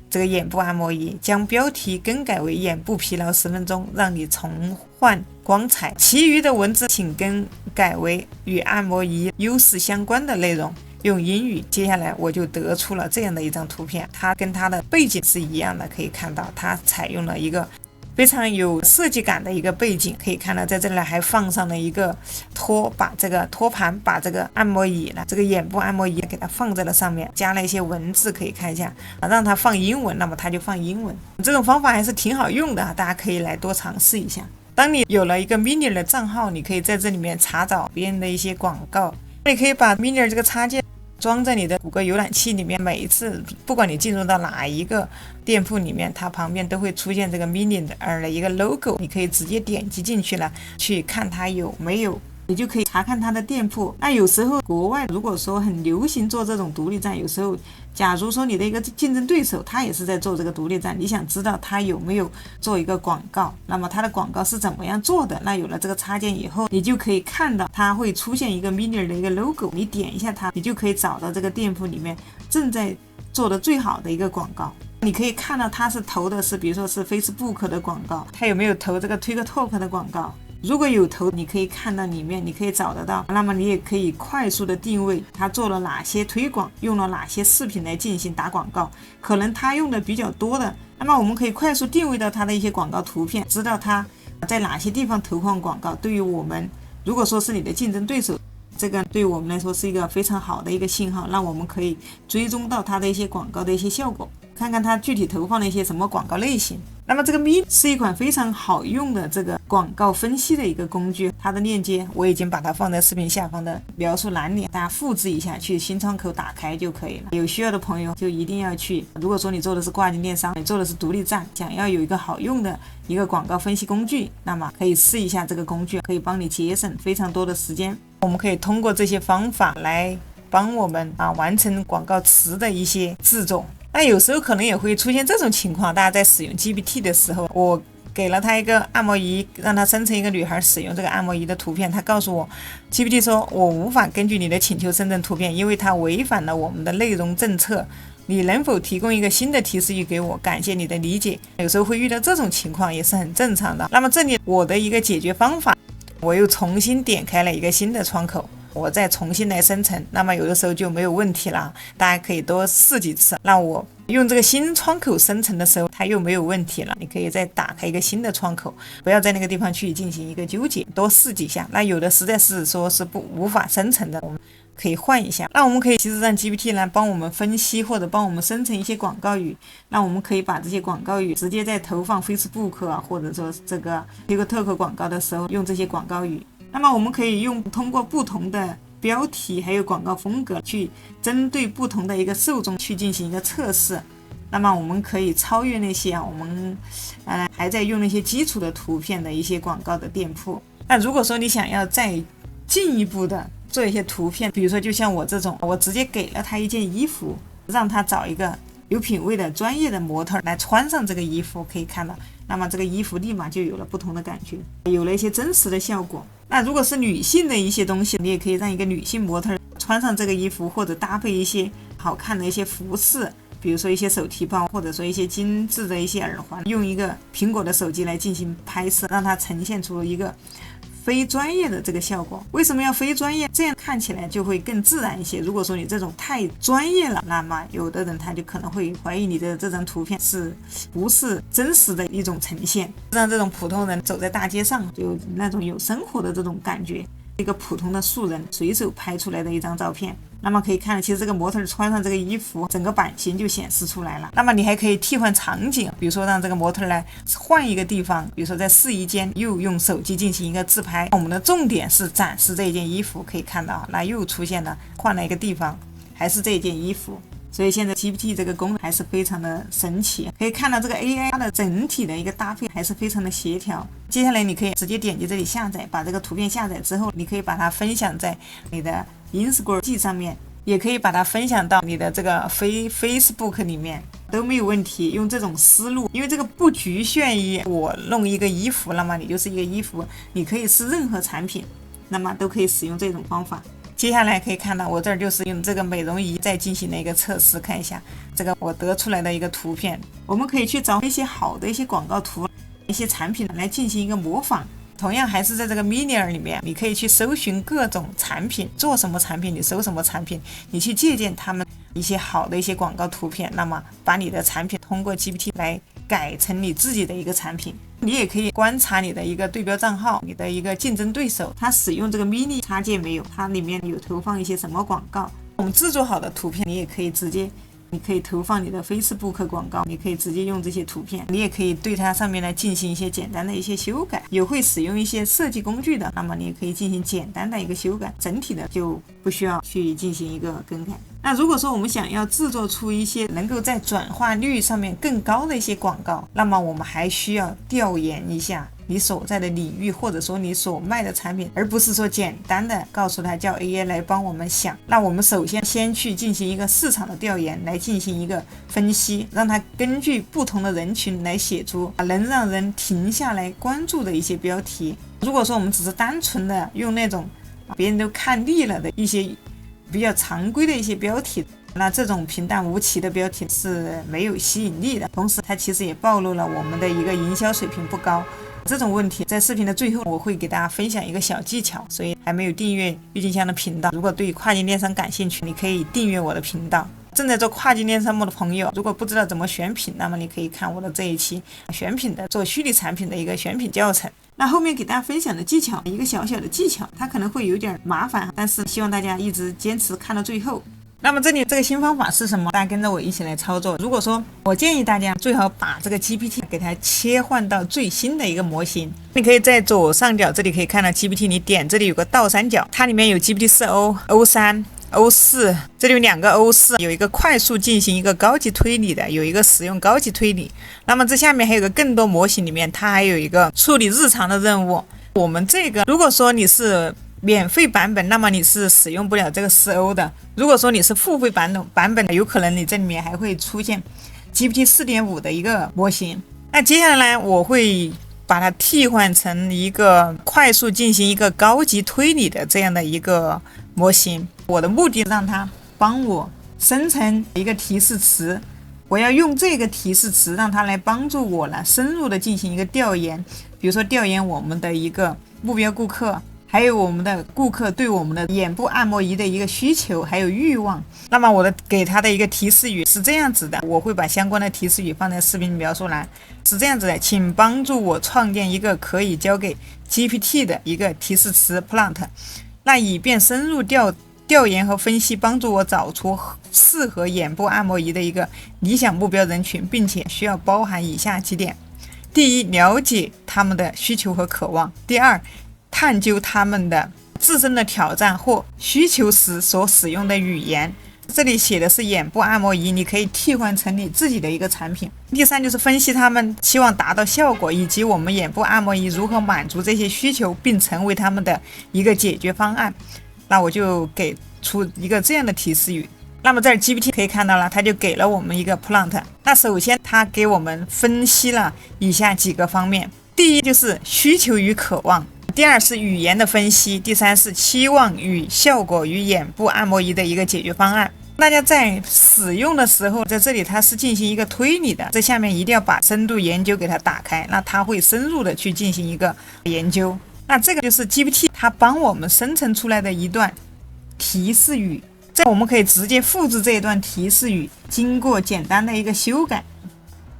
[SPEAKER 1] 这个眼部按摩仪，将标题更改为眼部疲劳10分钟让你重焕光彩，其余的文字请更改为与按摩仪优势相关的内容，用英语。接下来我就得出了这样的一张图片，它跟它的背景是一样的，可以看到它采用了一个非常有设计感的一个背景。可以看到在这里还放上了一个把这个托盘把这个按摩椅呢，这个眼部按摩仪给它放在了上面，加了一些文字，可以看一下让它放英文，那么它就放英文。这种方法还是挺好用的，大家可以来多尝试一下。当你有了一个 Minion 的账号，你可以在这里面查找别人的一些广告，你可以把 Minion 这个插件装在你的谷歌浏览器里面，每一次不管你进入到哪一个店铺里面，它旁边都会出现这个 Minion 的一个 logo， 你可以直接点击进去了，去看它有没有，你就可以查看它的店铺。那有时候国外如果说很流行做这种独立站，有时候假如说你的一个竞争对手他也是在做这个独立站，你想知道他有没有做一个广告，那么他的广告是怎么样做的，那有了这个插件以后，你就可以看到它会出现一个 Minion 的一个 logo， 你点一下它，你就可以找到这个店铺里面正在做的最好的一个广告。你可以看到它是投的是比如说是 Facebook 的广告，它有没有投这个 TikTok 的广告，如果有投，你可以看到里面，你可以找得到。那么你也可以快速的定位它做了哪些推广，用了哪些视频来进行打广告，可能它用的比较多的，那么我们可以快速定位到它的一些广告图片，知道它在哪些地方投放广告。对于我们如果说是你的竞争对手，这个对于我们来说是一个非常好的一个信号，让我们可以追踪到它的一些广告的一些效果，看看它具体投放了一些什么广告类型。那么这个 Minion 是一款非常好用的这个广告分析的一个工具，它的链接我已经把它放在视频下方的描述栏里，大家复制一下去新窗口打开就可以了。有需要的朋友就一定要去，如果说你做的是跨境电商，你做的是独立站，想要有一个好用的一个广告分析工具，那么可以试一下这个工具，可以帮你节省非常多的时间。我们可以通过这些方法来帮我们完成广告词的一些制作。那有时候可能也会出现这种情况，大家在使用 GPT 的时候，我给了他一个按摩仪，让他生成一个女孩使用这个按摩仪的图片，他告诉我 GPT 说我无法根据你的请求生成图片，因为它违反了我们的内容政策，你能否提供一个新的提示语给我？感谢你的理解。有时候会遇到这种情况也是很正常的。那么这里我的一个解决方法，我又重新点开了一个新的窗口，我再重新来生成，那么有的时候就没有问题了。大家可以多试几次，让我用这个新窗口生成的时候它又没有问题了，你可以再打开一个新的窗口，不要在那个地方去进行一个纠结，多试几下。那有的实在是说是无法生成的，我们可以换一下。那我们可以其实让 GPT 来帮我们分析或者帮我们生成一些广告语，那我们可以把这些广告语直接在投放 Facebook 或者说这个 TikTok 广告的时候用这些广告语。那么我们可以通过不同的标题还有广告风格去针对不同的一个受众去进行一个测试。那么我们可以超越那些我们还在用那些基础的图片的一些广告的店铺。那如果说你想要再进一步的做一些图片，比如说就像我这种，我直接给了他一件衣服，让他找一个有品位的专业的模特来穿上这个衣服，可以看到，那么这个衣服立马就有了不同的感觉，有了一些真实的效果。那如果是女性的一些东西，你也可以让一个女性模特穿上这个衣服，或者搭配一些好看的一些服饰，比如说一些手提包，或者说一些精致的一些耳环，用一个苹果的手机来进行拍摄，让它呈现出一个非专业的这个效果。为什么要非专业？这样看起来就会更自然一些。如果说你这种太专业了，那么有的人他就可能会怀疑你的这张图片是不是真实的一种呈现，让这种普通人走在大街上就那种有生活的这种感觉，一个普通的素人随手拍出来的一张照片。那么可以看，其实这个模特穿上这个衣服，整个版型就显示出来了。那么你还可以替换场景，比如说让这个模特来换一个地方，比如说在试衣间又用手机进行一个自拍。我们的重点是展示这件衣服，可以看到那又出现了换了一个地方，还是这件衣服。所以现在 GPT 这个功能还是非常的神奇，可以看到这个 AI 它的整体的一个搭配还是非常的协调。接下来你可以直接点击这里下载，把这个图片下载之后，你可以把它分享在你的 Instagram 上面，也可以把它分享到你的这个Facebook 里面，都没有问题。用这种思路，因为这个不局限于我弄一个衣服，那么你就是一个衣服，你可以是任何产品，那么都可以使用这种方法。接下来可以看到我这儿就是用这个美容仪再进行了一个测试，看一下这个我得出来的一个图片。我们可以去找一些好的一些广告图，一些产品来进行一个模仿。同样还是在这个 Minier 里面，你可以去搜寻各种产品，做什么产品你搜什么产品，你去借鉴他们一些好的一些广告图片，那么把你的产品通过 GPT 来改成你自己的一个产品。你也可以观察你的一个对标账号，你的一个竞争对手，他使用这个 mini 插件没有，它里面有投放一些什么广告。我们制作好的图片你也可以直接，你可以投放你的 Facebook 广告，你可以直接用这些图片，你也可以对它上面来进行一些简单的一些修改。有会使用一些设计工具的，那么你也可以进行简单的一个修改，整体的就不需要去进行一个更改。那如果说我们想要制作出一些能够在转化率上面更高的一些广告，那么我们还需要调研一下你所在的领域，或者说你所卖的产品，而不是说简单的告诉他叫 AI 来帮我们想。那我们首先去进行一个市场的调研，来进行一个分析，让他根据不同的人群来写出能让人停下来关注的一些标题。如果说我们只是单纯的用那种别人都看腻了的一些比较常规的一些标题，那这种平淡无奇的标题是没有吸引力的，同时它其实也暴露了我们的一个营销水平不高。这种问题在视频的最后我会给大家分享一个小技巧，所以还没有订阅郁金香的频道，如果对跨境电商感兴趣，你可以订阅我的频道。正在做跨境电商的朋友，如果不知道怎么选品，那么你可以看我的这一期选品的做虚拟产品的一个选品教程。那后面给大家分享的技巧，一个小小的技巧，它可能会有点麻烦，但是希望大家一直坚持看到最后。那么这里这个新方法是什么？大家跟着我一起来操作。如果说我建议大家最好把这个 GPT 给它切换到最新的一个模型。你可以在左上角这里可以看到 GPT， 你点这里有个倒三角，它里面有 GPT4O、O3、O4，这里有2个 O4， 有一个快速进行一个高级推理的，有一个使用高级推理。那么这下面还有个更多模型里面，它还有一个处理日常的任务。我们这个如果说你是免费版本，那么你是使用不了这个4O 的。如果说你是付费版本，有可能你这里面还会出现 GPT 4.5 的一个模型。那接下来我会把它替换成一个快速进行一个高级推理的这样的一个模型。我的目的让它帮我生成一个提示词，我要用这个提示词让它来帮助我来深入的进行一个调研，比如说调研我们的一个目标顾客，还有我们的顾客对我们的眼部按摩仪的一个需求还有欲望。那么我给他的一个提示语是这样子的，我会把相关的提示语放在视频描述栏，是这样子的：请帮助我创建一个可以交给 GPT 的一个提示词 prompt， 那以便深入调研和分析，帮助我找出适合眼部按摩仪的一个理想目标人群，并且需要包含以下几点：第一，了解他们的需求和渴望；第二，探究他们的自身的挑战或需求时所使用的语言；这里写的是眼部按摩仪，你可以替换成你自己的一个产品。第三就是分析他们期望达到效果，以及我们眼部按摩仪如何满足这些需求，并成为他们的一个解决方案。那我就给出一个这样的提示语。那么在 GPT 可以看到了，它就给了我们一个 prompt。那首先它给我们分析了以下几个方面，第一就是需求与渴望，第二是语言的分析，第三是期望与效果与眼部按摩仪的一个解决方案。大家在使用的时候，在这里它是进行一个推理的，在下面一定要把深度研究给它打开，那它会深入的去进行一个研究。那这个就是 GPT 它帮我们生成出来的一段提示语，这我们可以直接复制这一段提示语，经过简单的一个修改，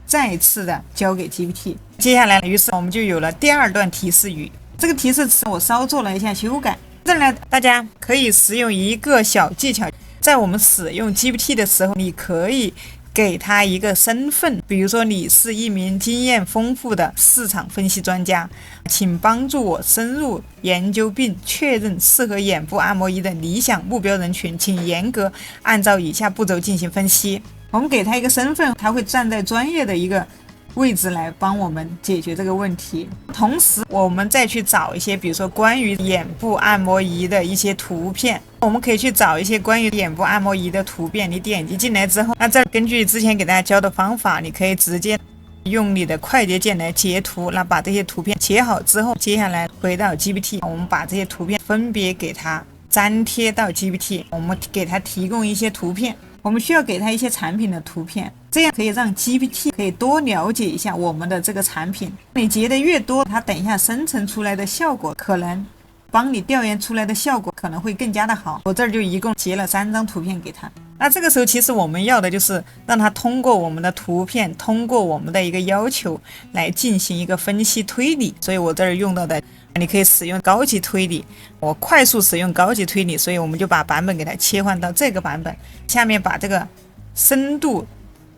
[SPEAKER 1] 再次的交给 GPT。接下来于是我们就有了第二段提示语，这个提示词我稍做了一下修改。这里大家可以使用一个小技巧，在我们使用 GPT 的时候，你可以给他一个身份，比如说你是一名经验丰富的市场分析专家，请帮助我深入研究并确认适合眼部按摩仪的理想目标人群，请严格按照以下步骤进行分析。我们给他一个身份，他会站在专业的一个位置来帮我们解决这个问题。同时我们再去找一些比如说关于眼部按摩仪的一些图片，我们可以去找一些关于眼部按摩仪的图片，你点击进来之后，那这根据之前给大家教的方法，你可以直接用你的快捷键来截图，那把这些图片截好之后，接下来回到 GPT， 我们把这些图片分别给它粘贴到 GPT， 我们给它提供一些图片，我们需要给它一些产品的图片，这样可以让 GPT 可以多了解一下我们的这个产品。你截的越多，它等一下生成出来的效果可能帮你调研出来的效果可能会更加的好。我这儿就一共截了3张图片给他。那这个时候其实我们要的就是让他通过我们的图片，通过我们的一个要求来进行一个分析推理。所以我这儿用到的，你可以使用高级推理，我快速使用高级推理，所以我们就把版本给它切换到这个版本。下面把这个深度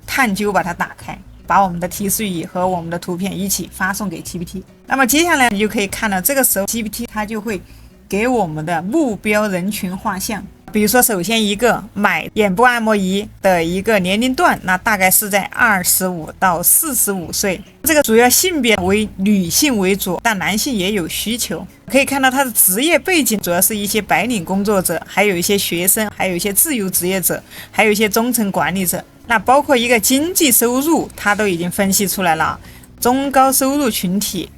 [SPEAKER 1] 探究把它打开，把我们的提示语和我们的图片一起发送给 GPT。 那么接下来你就可以看到，这个时候 GPT 它就会给我们的目标人群画像，比如说首先一个买眼部按摩仪的一个年龄段，那大概是在25到45岁，这个主要性别为女性为主，但男性也有需求。可以看到他的职业背景主要是一些白领工作者，还有一些学生，还有一些自由职业者，还有一些中层管理者。那包括一个经济收入，他都已经分析出来了，中高收入群体。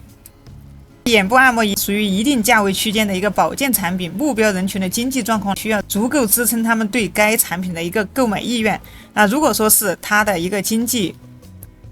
[SPEAKER 1] 眼部按摩仪属于一定价位区间的一个保健产品，目标人群的经济状况需要足够支撑他们对该产品的一个购买意愿。那如果说是他的一个经济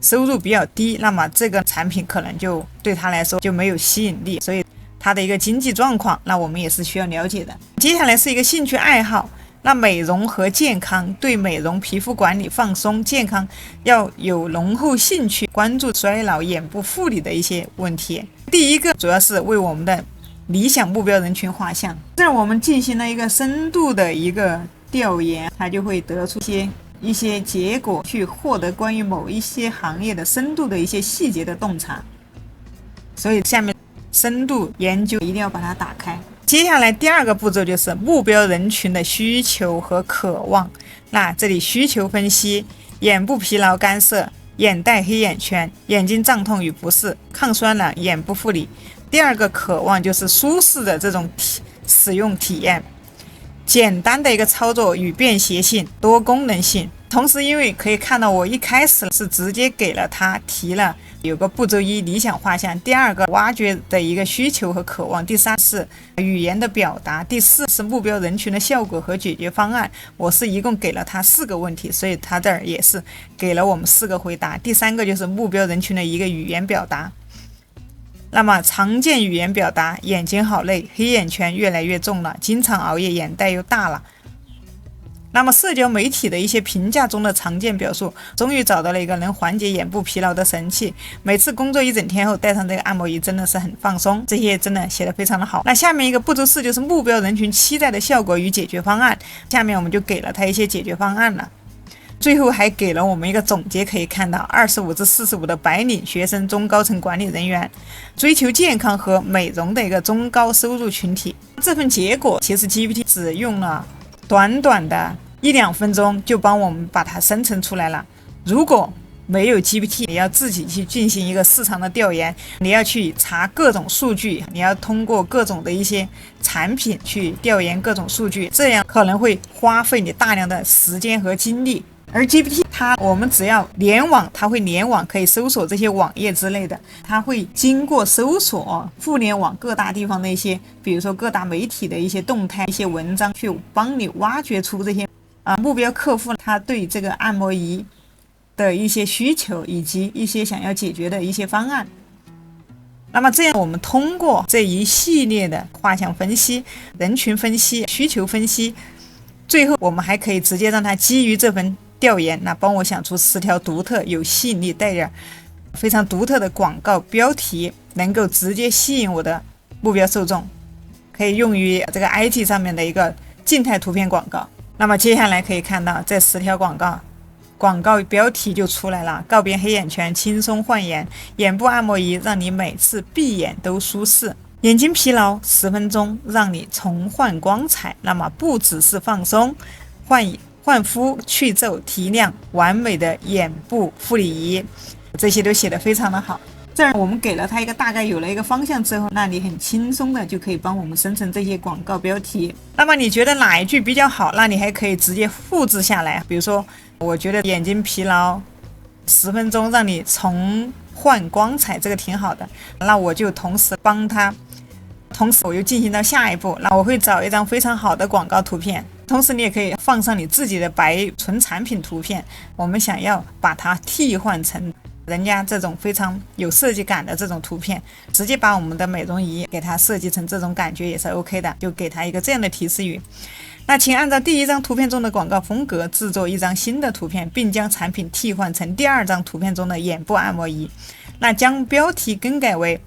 [SPEAKER 1] 收入比较低，那么这个产品可能就对他来说就没有吸引力，所以他的一个经济状况，那我们也是需要了解的。接下来是一个兴趣爱好，那美容和健康，对美容、皮肤管理、放松、健康要有浓厚兴趣，关注衰老、眼部护理的一些问题。第一个主要是为我们的理想目标人群画像，这儿我们进行了一个深度的一个调研，它就会得出一些结果，去获得关于某一些行业的深度的一些细节的洞察。所以下面深度研究一定要把它打开。接下来第二个步骤就是目标人群的需求和渴望。那这里需求分析，眼部疲劳干涉、眼袋黑眼圈、眼睛胀痛与不适、抗酸软、眼部护理。第二个渴望就是舒适的这种使用体验，简单的一个操作与便携性、多功能性。同时因为可以看到我一开始是直接给了他提了有个步骤一理想画像，第二个挖掘的一个需求和渴望，第三是语言的表达，第四是目标人群的效果和解决方案。我是一共给了他4个问题，所以他这儿也是给了我们4个回答。第三个就是目标人群的一个语言表达。那么常见语言表达，眼睛好累，黑眼圈越来越重了，经常熬夜，眼袋又大了。那么社交媒体的一些评价中的常见表述，终于找到了一个能缓解眼部疲劳的神器，每次工作一整天后戴上这个按摩仪真的是很放松，这些真的写得非常的好。那下面一个步骤4就是目标人群期待的效果与解决方案，下面我们就给了他一些解决方案了。最后还给了我们一个总结，可以看到25至45的白领、学生、中高层管理人员，追求健康和美容的一个中高收入群体。这份结果其实 GPT 只用了短短的1 1-2分钟就帮我们把它生成出来了。如果没有 GPT， 你要自己去进行一个市场的调研，你要去查各种数据，你要通过各种的一些产品去调研各种数据，这样可能会花费你大量的时间和精力。而 GPT 我们只要联网，它会联网，可以搜索这些网页之类的，它会经过搜索互联网各大地方的一些，比如说各大媒体的一些动态、一些文章，去帮你挖掘出这些目标客户他对这个按摩仪的一些需求，以及一些想要解决的一些方案。那么这样我们通过这一系列的画像分析、人群分析、需求分析，最后我们还可以直接让它基于这份调研，那帮我想出10条独特、有吸引力、带点非常独特的广告标题，能够直接吸引我的目标受众，可以用于这个 IT 上面的一个静态图片广告。那么接下来可以看到这10条广告标题就出来了：告别黑眼圈，轻松焕颜，眼部按摩仪让你每次闭眼都舒适，眼睛疲劳10分钟让你重焕光彩。那么不只是放松、焕肤、去皱、提亮，完美的眼部护理仪，这些都写得非常的好。这儿我们给了它一个大概有了一个方向之后，那你很轻松的就可以帮我们生成这些广告标题。那么你觉得哪一句比较好，那你还可以直接复制下来。比如说我觉得眼睛疲劳10分钟让你重焕光彩，这个挺好的，那我就同时我又进行到下一步，那我会找一张非常好的广告图片，同时你也可以放上你自己的纯产品图片，我们想要把它替换成人家这种非常有设计感的这种图片，直接把我们的美容仪给它设计成这种感觉也是 OK 的，就给它一个这样的提示语。那请按照第1张图片中的广告风格制作一张新的图片，并将产品替换成第2张图片中的眼部按摩仪。那将标题更改为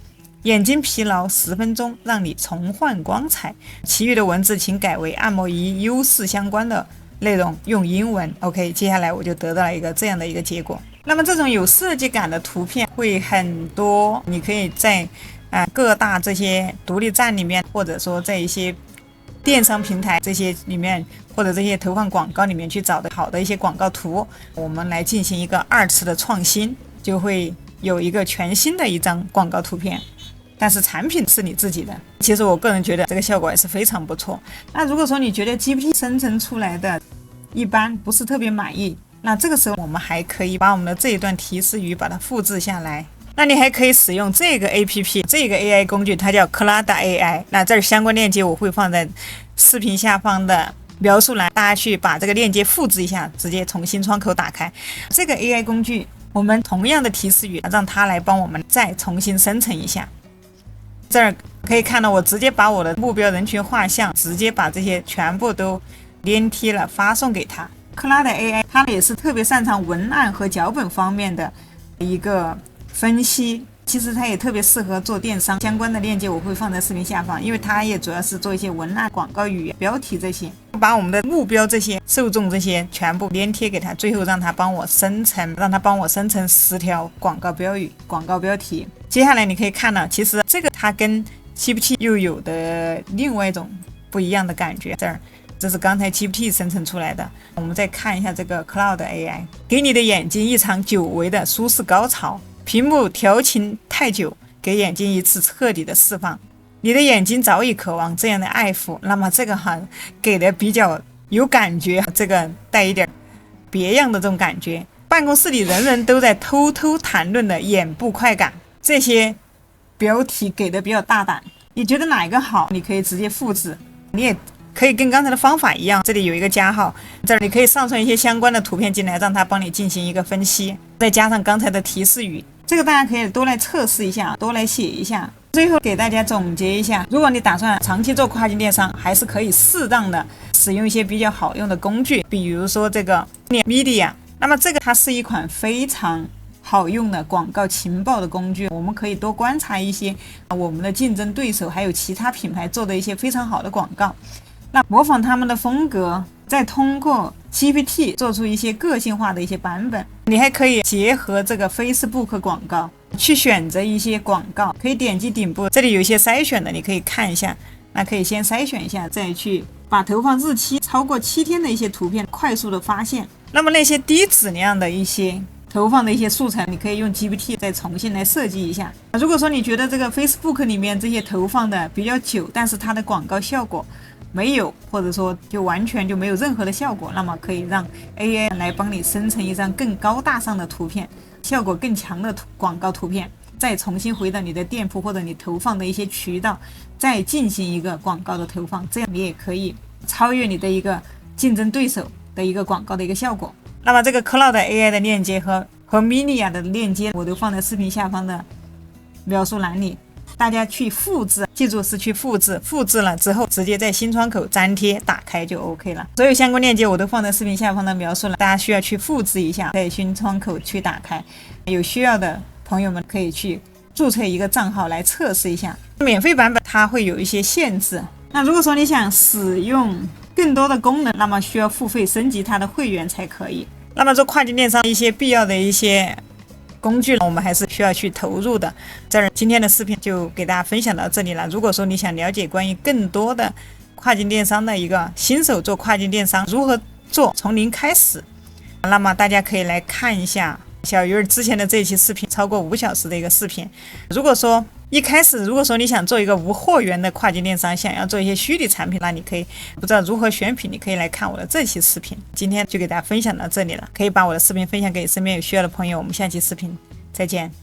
[SPEAKER 1] 眼睛疲劳10分钟让你重焕光彩，其余的文字请改为按摩仪优势相关的内容，用英文。 OK， 接下来我就得到了一个这样的一个结果。那么这种有设计感的图片会很多，你可以在各大这些独立站里面，或者说在一些电商平台这些里面，或者这些投放广告里面去找的好的一些广告图，我们来进行一个2次的创新，就会有一个全新的一张广告图片，但是产品是你自己的。其实我个人觉得这个效果也是非常不错。那如果说你觉得 GPT 生成出来的一般，不是特别满意，那这个时候我们还可以把我们的这一段提示语把它复制下来。那你还可以使用这个 APP， 这个 AI 工具，它叫 Claude AI。那这儿相关链接我会放在视频下方的描述栏，大家去把这个链接复制一下，直接从新窗口打开这个 AI 工具，我们同样的提示语让它来帮我们再重新生成一下。这儿可以看到我直接把我的目标人群画像直接把这些全部都粘贴了发送给它。Claude AI 它也是特别擅长文案和脚本方面的一个分析，其实它也特别适合做电商，相关的链接我会放在视频下方，因为它也主要是做一些文案、广告语、标题这些，把我们的目标这些受众这些全部粘贴给它，最后让它帮我生成10条广告标题。接下来你可以看到，其实这个它跟 GPT 又有的另外一种不一样的感觉。这是刚才 GPT 生成出来的。我们再看一下这个 Claude AI， 给你的眼睛一场久违的舒适高潮，屏幕调情太久，给眼睛一次彻底的释放，你的眼睛早已渴望这样的爱抚。那么这个给的比较有感觉，这个带一点别样的这种感觉。办公室里人人都在偷偷谈论的眼部快感，这些标题给的比较大胆，你觉得哪一个好，你可以直接复制。你也可以跟刚才的方法一样，这里有一个加号，这儿你可以上传一些相关的图片进来，让它帮你进行一个分析，再加上刚才的提示语，这个大家可以多来测试一下，多来写一下。最后给大家总结一下，如果你打算长期做跨境电商，还是可以适当的使用一些比较好用的工具，比如说这个 Media。 那么这个它是一款非常好用的广告情报的工具，我们可以多观察一些我们的竞争对手还有其他品牌做的一些非常好的广告，那模仿他们的风格，再通过 GPT 做出一些个性化的一些版本。你还可以结合这个 Facebook 广告去选择一些广告，可以点击顶部，这里有一些筛选的，你可以看一下，那可以先筛选一下，再去把投放日期超过7天的一些图片快速的发现。那么那些低质量的一些投放的一些素材，你可以用 GPT 再重新来设计一下。如果说你觉得这个 Facebook 里面这些投放的比较久，但是它的广告效果没有，或者说就完全就没有任何的效果，那么可以让 AI 来帮你生成一张更高大上的图片，效果更强的广告图片，再重新回到你的店铺或者你投放的一些渠道，再进行一个广告的投放，这样你也可以超越你的一个竞争对手的一个广告的一个效果。那么这个 Cloud AI 的链接和 Minia 的链接我都放在视频下方的描述栏里，大家去复制，记住是去复制，复制了之后直接在新窗口粘贴打开就 OK 了。所有相关链接我都放在视频下方的描述栏，大家需要去复制一下，在新窗口去打开。有需要的朋友们可以去注册一个账号来测试一下。免费版本它会有一些限制，那如果说你想使用更多的功能，那么需要付费升级它的会员才可以。那么做跨境电商一些必要的一些工具，我们还是需要去投入的。今天的视频就给大家分享到这里了。如果说你想了解关于更多的跨境电商的一个新手做跨境电商如何做，从零开始，那么大家可以来看一下小鱼儿之前的这一期视频，超过5小时的一个视频。如果说你想做一个无货源的跨境电商，想要做一些虚拟产品，那你可以不知道如何选品，你可以来看我的这期视频。今天就给大家分享到这里了，可以把我的视频分享给身边有需要的朋友。我们下期视频再见。